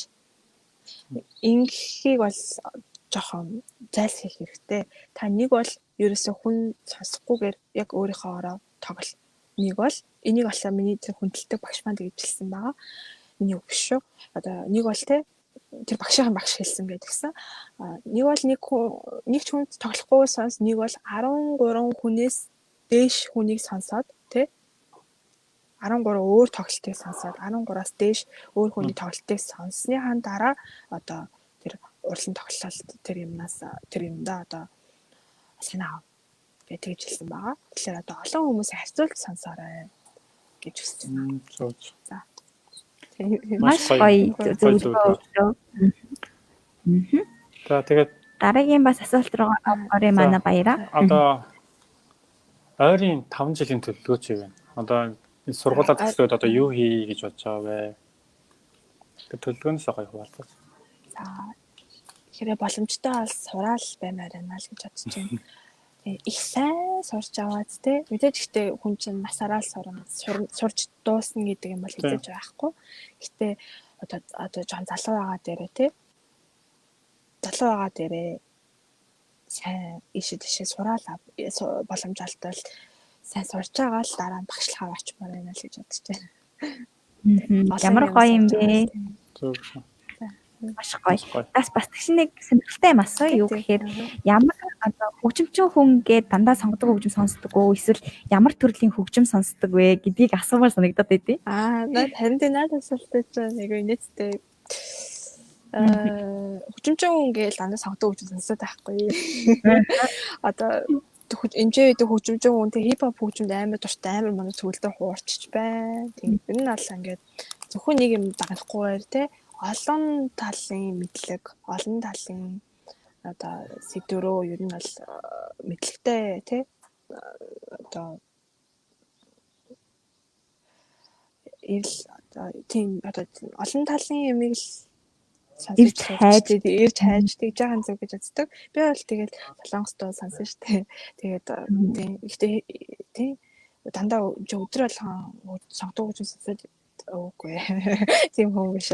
Инхийг бол жоохон зайлсхийх хэрэгтэй. Та нэг бол ерөөсөө хүн сонсохгүйгээр яг өөрийнхөө ороо тоглол. Нэг бол энийг болохоор миний тэр хүндэлдэг багш маань гэж хэлсэн байгаа. Миний үг биш шүү. Одоо нэг бол тэр багшийн багш хэлсэн гэдгсэн. Нэг бол нэг ч хүн тоглохгүй сонс, нэг бол 13 хүнээс дээш хүнийг сонсоод тий 13 өөр тоглолтыг сонсоод 13-аас дээш өөр хүний тоглолтыг сонссныхаа дараа одоо тэр урлан тоглолт тэр юмдаа одоо санаа гэж хэлсэн байгаа. Тэгэхээр одоо олон хүмүүсийн харьцуулт сонсоорой гэж хүсэж байна. За. Маш гоё зөвлөгөө. За тэгээд дараагийн бас асуулт руу орё манай баяраа. Одоо ойрын 5 жилийн төлөвлөгөө чи байна. Одоо энэ сургуулаа төгсөөд одоо юу хий гэж бодож байгаа вэ? Тэр төлөвлөгөөнөөс гоё хуваалцаж. За. Тэгэхээр боломжтой бол сураал баймаар байна л гэж бодож байна. Их сайн сурч аваад те мэдээж ихтэй хүн чинь насаараа л сурч дуусна гэдэг юм бол хэлж байхгүй. Гэтэ одоо жоон залуу байгаа дээрээ те залуу байгаа дээрээ сайн ишид сураал боломж алдвал сайн сурч байгаа л дараа нь багшлахаар очмоор байна л гэж бодож байна. Ямар гоё юм бэ? Зөв. Маш гоё. Бас тэгш нэг сонирхолтой юм асуу. Юу гэхээр ямар одоо хөгжимчин хүн гээд дандаа сонгодог хөгжим сонсдог уу? Эсвэл ямар төрлийн хөгжим сонсдог вэ гэдгийг асуумаар санагдаад байдیں۔ Харин надад асуултаж нэг үнэтэй хөгжимчин хүн гээд дандаа сонгодог хөгжим сонсдог байхгүй. Одоо энэжээ гэдэг хөгжимчин хүн тэг хипхоп хөгжимд амар дуртай амар манай цүгэлдээ хуурчиж байна. Тийм ер нь бол ингээд зөвхөн нэг юм дагнахгүйгээр те олон талын мэдлэг, олон талын одоо сэдвэрөө ер нь бол мэдлэгтэй тий одоо ирэл одоо тийм одоо олон талын юмыг л Ирж сонсож хайж. ирж хайж тэгж байгаа зүг гэж үздэг. Би бол тэгэл солонгост сонсон шүү дээ. Тэгээд тийм ихтэй тийм дандаа өдөр болгон сонгодог гэж сонсоод үгүй. Тийм хүн биш.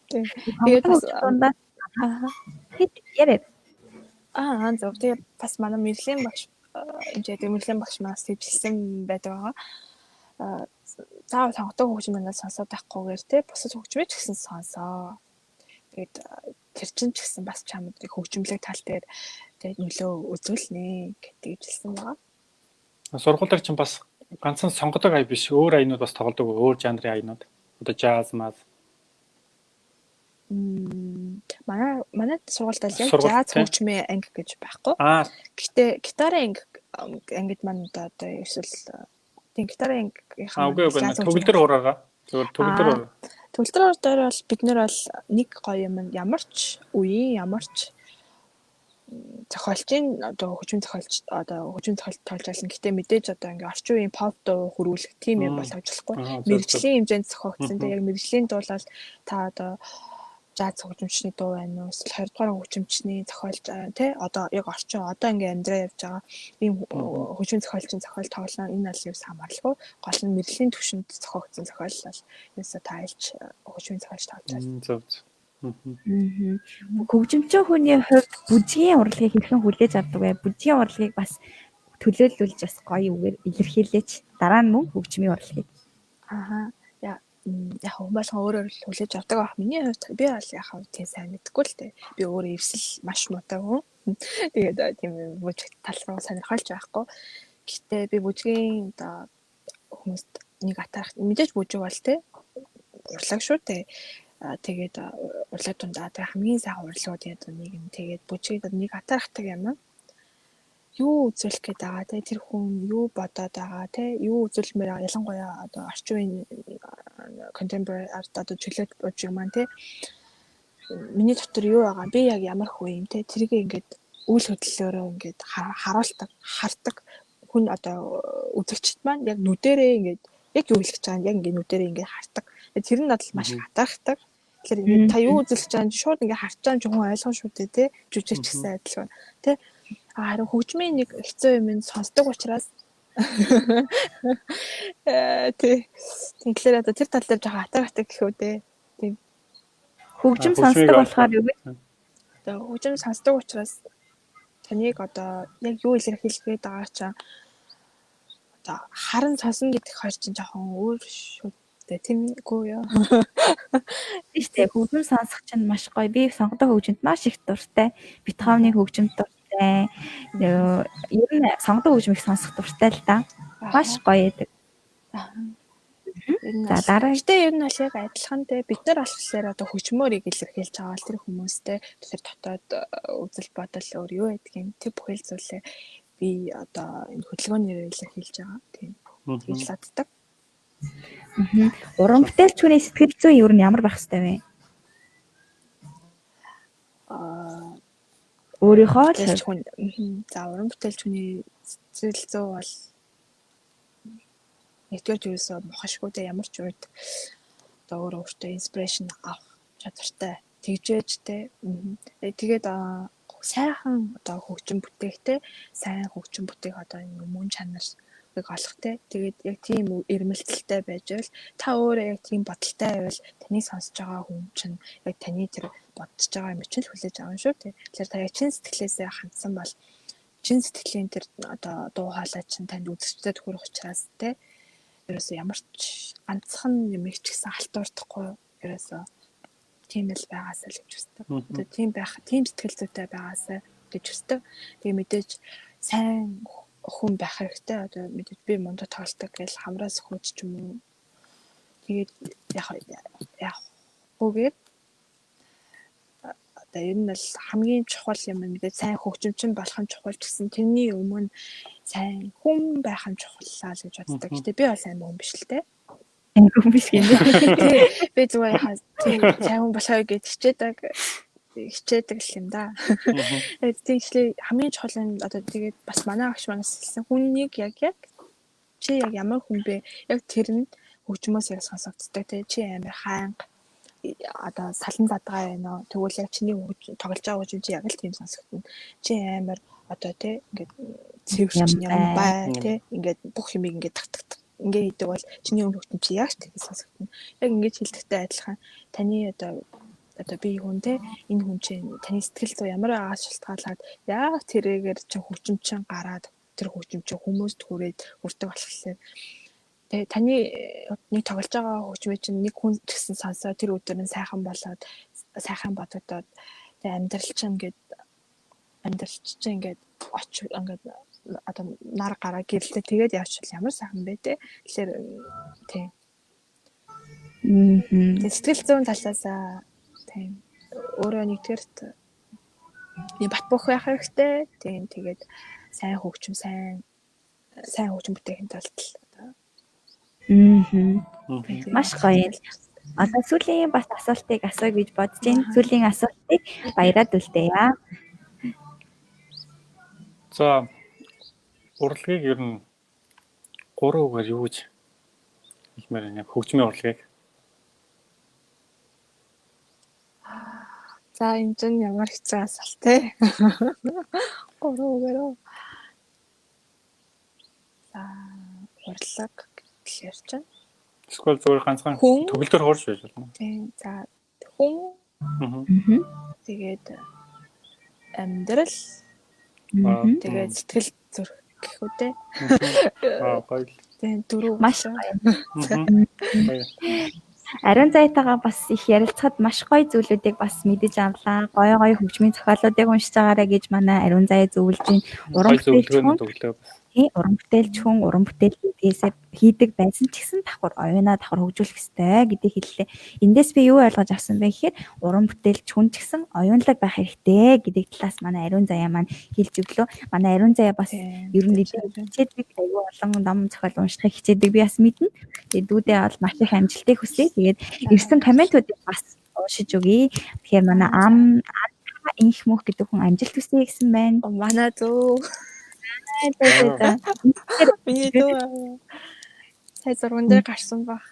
Тийм. Тэгээд бас дундаа аа хэд яриад. зөв. Тэгээд бас манай мэрлийн багш энэ мэрлийн багш манаас хэлсэн байдаг байгаа. Заавал сонгодог хөгжим манаас сонсоод байхгүйгээр те бусад хөгжмөж гэсэн сонсоо. Тэгээд тэр чинь ч гэсэн бас чамд хөгжимлэг тал дээр тэгээд нөлөө үзүүлнэ гэдэг хэлсэн байгаа. Сургуулиар чинь бас ганцхан сонгодог ая биш өөр аянууд бас тоглодог өөр жанрын аянууд. Одоо jazz маз. Манай сургуультай яг Сургууль, жаз тийм. хөгжмийн анги гэж байхгүй. Аа, Гэтэ гитарын ангид маань одоо эсвэл тийм гитарын ангийнхаа үгүй төгөлдөр ураагаа. Зөвхөн төгөлдөр ураа. Төгөлдөр дээр бол бид нэр бол нэг гоё юм ямар ч үеийн ямар ч зохиолчийн одоо хөгжим зохиолч одоо хөгжим зохиолт тоолж ална. Гэтэ мэдээж одоо ингээ орчин үеийн pop дуу хөрвүүлэх тийм юм бол ажиллахгүй. Мэргэжлийн хэмжээнд зохиогдсон. Тэгээ яг мэргэжлийн дуулаад та одоо жаз хөгжимчний дуу байна уу? Эсвэл 20 дугаар хөгжимчний зохиолч тий одоо яг орчин одоо ингээ амьдраа явж байгаа ийм хөгжим зохиолчийн зохиол тоглоно. Энэ бол юус хамааралгүй. Гол нь мэргэжлийн түвшинд зохиогдсон зохиол бол юусаа тайлж хөгжим зохиолч тоглож байна. Зөв. Хөгжимчин хүний хувьд бүжгийн урлагийг хэрхэн хүлээж авдаг вэ? Бүжгийн урлагийг бас төлөөлүүлж бас гоё үгээр илэрхийлээч. Дараа нь мөн хөгжмийн урлагийг. Яг хүмүүс өөрөөр хүлээж авдаг байх. Миний хувьд би бол яг тийм сайн мэдгүй л дээ. Би өөрөө эвсэл маш муутай хүн. Тэгээд тийм бүжиг тал руу сонирхолж байхгүй. Гэхдээ би бүжгийн одоо хүмүүст нэг атарах мэдээж бүжиг бол те урлаг шүү дээ. Тэгээд урлаг дундаа тэр хамгийн сайн урлагууд яд нэг юм тэгээд бүжгийг нэг атарахдаг юм. Юу үзүүлэх гээд байгаа те тэр хүн юу бодоод байгаа те юу үзүүлмээр байгаа ялангуяа одоо орчин үеийн contemporary art одоо чөлөөт бүжиг маань те миний дотор юу байгаа би яг ямар хүн юм те тэрийг ингээд үйл хөдлөлөөрөө ингээд харуулдаг хардаг хүн одоо үзэгчд маань яг нүдэрээ ингээд яг юу хэлэх гэж байгаа яг ингээд нүдэрээ ингээд хардаг тэр нь надад маш хатаархдаг тэгэхээр та юу үзүүлэх гэж байгаа шууд ингээд харж байгаа ч хүн ойлгон шүү дээ те жүжигч гэсэн адилхан те харин хөгжмийн нэг хэцүү юм сонсдог учраас тэгэхээр одоо тэр тал дээр жоохон хатаархдаг гэхүү дээ. Тийм. Хөгжим сонсдог болохоор юу вэ? Одоо хөгжим сонсдог учраас таныг одоо яг юу илэрхийлэх гээд байгаа ч одоо харан сонсон гэдэг хоёр чинь жоохон өөр шүү дээ. Тийм үгүй юу? Тийштэй хөгжим сонсох чинь маш гоё. Би сонгодог хөгжимд маш их дуртай. Бетховены хөгжимд дуртай. Ер нь сонгодог хөгжим их сонсох дуртай л да. Маш гоё байдаг. За дараа гэтээ ер нь бол яг адилхан те бид нар болохоор одоо хөгжмөөрийг илэрхийлж байгаа бол тэр хүмүүстэй тэр дотоод үзэл бодол өөр юу байдгийг тэр бүхэл зүйлээ би одоо энэ хөдөлгөөнөөр илэрхийлж байгаа тийм гэж ладдаг. Уран бүтээлч хүний сэтгэл зүй ер нь ямар байх хэвтэй вэ? Өөрийнхөө л хүн за уран бүтээлч хүний сэтгэл зүй бол нэгдүгээр зүйлсээ мохошгүй дээ ямар ч үед одоо өөртөө инспирэшн авах чадвартай тэгжээжтэй тэгээд сайхан одоо хөгжим бүтээхтэй сайн хөгжим бүтээх одоо энэ мөн чанарыг олохтэй тэгээд яг тийм эрмэлзэлтэй байж байвал та өөрөө яг тийм бодолтой байвал таны сонсож байгаа хүн чинь яг таны тэр бодож байгаа юм чинь хүлээж авна шүү дээ тэгэхээр та яг чин сэтгэлээсээ хандсан бол чин сэтгэлийн тэр одоо дуу хоолой чинь танд үзэгчдэд хүрэх учраас те ерөөсөө ямар ч ганцхан юм их ч гэсэн халтуурдахгүй ерөөсөө тийм л байгаасаа л гэж үздэг. Одоо тийм байх, тийм сэтгэл зүйтэй байгаасаа гэж үздэг. Тэгээ мэдээж сайн хүн байх хэрэгтэй. Одоо мэдээж би мундаг тоглолдог гэж хамраас хөөж ч юм уу. Тэгээд яг үгээд одоо ер нь л хамгийн чухал юм мэдээж сайн хөгжимчин болох нь чухал ч гэсэн тэрний өмнө сайн хүн байх нь чухаллаа л гэж боддог. Гэтэ би бол сайн хүн биш л дээ. хүн биш гинэ. Би зүгээр тийм сайн хүн болохоо гэж хичээдэг л юм да. Тэгэхээр хамгийн чухал нь одоо тэгээд бас манай агш манаас хэлсэн хүнийг яг чи яг ямар хүн бэ? Яг тэр нь хөгжмөөс яг сонсогддог те чи амар хаанга одоо салан задгаа байна уу тэгвэл яг чиний тоглож байгаа хөгжим чи яг л тийм сонсогдно чи амар одоо те ингээд цэвэрч юм бай те ингээд бүх юмыг ингээд тагтдаг ингээд хийдэг бол чиний хөгжим чи яг тийм сонсогдно яг ингээд хэлдэгтэй адилхан таны одоо би хүн те энэ хүн чинь таны сэтгэл зүй ямар агаас шалтгаалаад яг тэрээр чинь хөгжим чинь гараад тэр хөгжим чинь хүмүүст хүрээд хүрдэг болохоор тэгээ таны нэг тоглож байгаа хөгжмөө чинь нэг хүн гэсэн сонсоо тэр өдөр нь сайхан болоод сайхан бодогдоод тэгээ амьдрал чинь ингээд очив ингээд одоо нар гараа гэрэлтэй тэгээд явчихвал ямар сайхан бэ те тэгэхээр тийм сэтгэл зүйн талаасаа тийм өөрөө нэгдүгээрт нэг бат бөх байх хэрэгтэй тийм тэгээд сайн хөгжим бүтээхийн тулд Маш гоё. Одоо сүүлийн бас асуултыг асууя гэж бодож байна. Сүүлийн асуултыг баяраад үлдээе. За урлагийг ер нь 3 үгээр юу гэж хэлмээр байна? Хөгжмийн урлагийг. За энэ чинь ямар хэцүү асуулт те. 3 үгээр. За урлаг гэхэр чинь Эсвэл зүгээр ганцхан төгөлдөр хуурж байж болно. тийм за хүн тэгээд амьдрал тэгээд сэтгэл зүрх гэх үү те. Гоё. Тэгээд дөрөв Маш гоё. Ариун зайтайгаа бас их ярилцахад маш гоё зүйлүүдийг бас мэдэж авлаа. Гоё хөгжмийн зохиолуудыг уншиж байгаарэ гэж манай Ариун зай зөвлөж байна. Уран бүтээлч хүн уран бүтээл хийдэг байсан ч гэсэн давхар давхар хөгжүүлэх ёстой гэдгийг хэллээ. Эндээс би юу ойлгож авсан бэ гэхээр уран бүтээлч хүн ч гэсэн оюунлаг байх хэрэгтэй гэдэг талаас манай Ариун заяа маань хэлж өглөө. Манай Ариун заяа бас ер нь хичээдэг аюу олон ном зохиол уншихыг хичээдэг би бас мэднэ. Тэгээд дүүдээ бол маш их амжилтыг хүсье. Тэгээд ирсэн комментуудыг бас уншиж өгье. Тэгэхээр манай инх мөх гэдэг хүн амжилт хүсье гэсэн байна. Манай зөө. Миний дөө. Сая 6 дээр гарсан баг.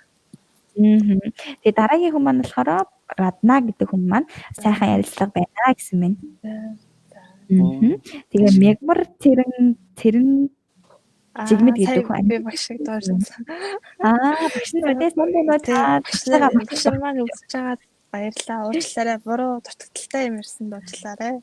Тэгээ дараагийн хүн маань болохоор Радна гэдэг хүн маань сайхан ярилцлага байна гэсэн байна. Тэгээ мегмар цэрэн жигмэд гэдэг хүн би багш шиг дуурсан. Багш нь өдөөс мөн та багш маань үзэж байгаа баярлалаа. Уучлаарай. Буруу дутагдaltaй юм ирсэн дуучлаарай.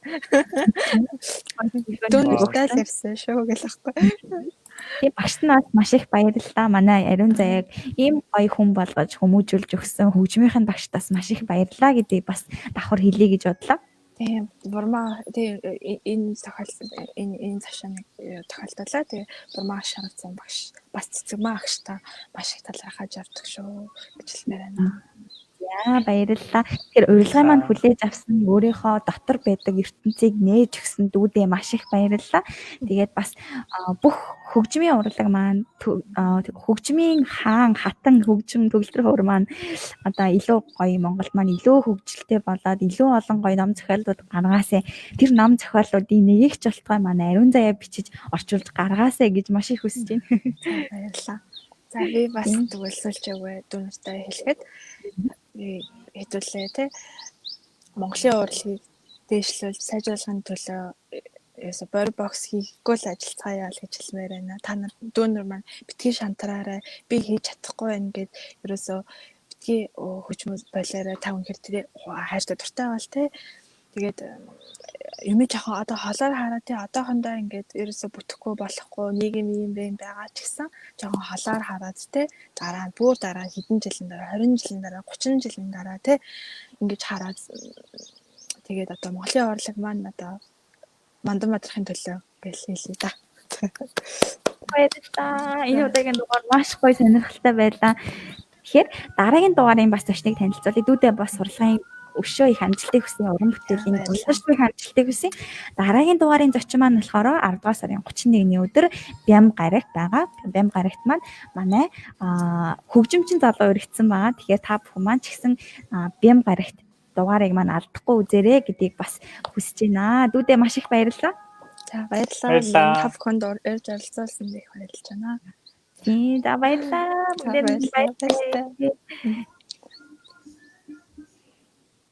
Дүүнтэй л явсан шүү гэлэхгүй. Тэгээ багш нь маш их баярлалаа. Манай Ариун заяаг ийм гоё хүн болгож хүмүүжүүлж өгсөн хөгжмийнхэн багштаас маш их баярлалаа гэдгийг бас давхар хэлье гэж бодлоо. Тийм Бурмаа тийм энэ цаашаа нэг тохиолдолоо. Тэгээ Бурмаа шаргацсан багш бас цэцэгмаа агш та маш их талархаж явдаг шүү гэж хэлмээр байна. Баярлалаа. Тэгэхээр урилгын маань хүлээж авсан өөрийнхөө дотор байдаг ертөнцийг нээж өгсөн дүүдээ маш их баярлалаа. Тэгээд бас бүх хөгжмийн урлаг маань хөгжмийн хатан хөгжим төгөлдөр хөр маань одоо илүү гоё Монголд маань илүү хөгжилтэй болоод илүү олон гоё ном зохиолууд гаргаасаа тэр ном зохиолуудын нэгийг ч болтгой манай Ариун заяа бичиж орчуулж гаргаасаа гэж маш их хүсэж байна. Баярлалаа. За би бас төгөлсөлж өгөө дүүнэртэй хэлэхэд хэдүүлээ те Монголын урлагийг дээшлүүлж сайжруулахын төлөө бор бокс хийхгүй л ажиллацгаая л гэж хэлмээр байна. Та нар дүүнер маань битгий шантараарай. Би хийж чадахгүй байна гэд ерөөсөө битгий хөчмөс болоорой та үнэхэр тэр хайртай дуртай бол те тэгээд юм жоохон одоо холоор хараа тий одоохондоо ингээд ерөөсө бүтэхгүй болохгүй нийгэм юм байгаа ч гэсэн жоохон холоор хараад тий дараа хэдэн жилийн дараа 20 жилийн дараа 30 жилийн дараа тий ингэж хараад тэгээд одоо Монголын урлаг маань одоо мандан мадрахын төлөө гэж хэлээ да. Баярлалаа. Энэ удаагийн дугаар маш гоё сонирхолтой байлаа. Тэгэхээр дараагийн дугаарын бас зочныг танилцуулъя. Дүүдээ бас урлагийн өшөө их амжилтыг хүсье уран бүтээлийн улсчдын амжилтыг хүсье. Дараагийн дугаарын зочин маань болохоор 10 дугаар сарын 31-ний өдөр Бям гарагт байгаа. Бям гарагт маань манай хөгжимчин залуу өргөцсөн байгаа. Тэгэхээр та бүхэн маань ч гэсэн Бям гарагт дугаарыг маань алдахгүй үзээрэй гэдгийг бас хүсэж байна. Дүүдээ маш их баярлалаа. За баярлалаа. Та бүхэнд урьж оролцуулсан их баярлж байна. Тийм. За баярлалаа. За баярлалаа. Баярлалаа.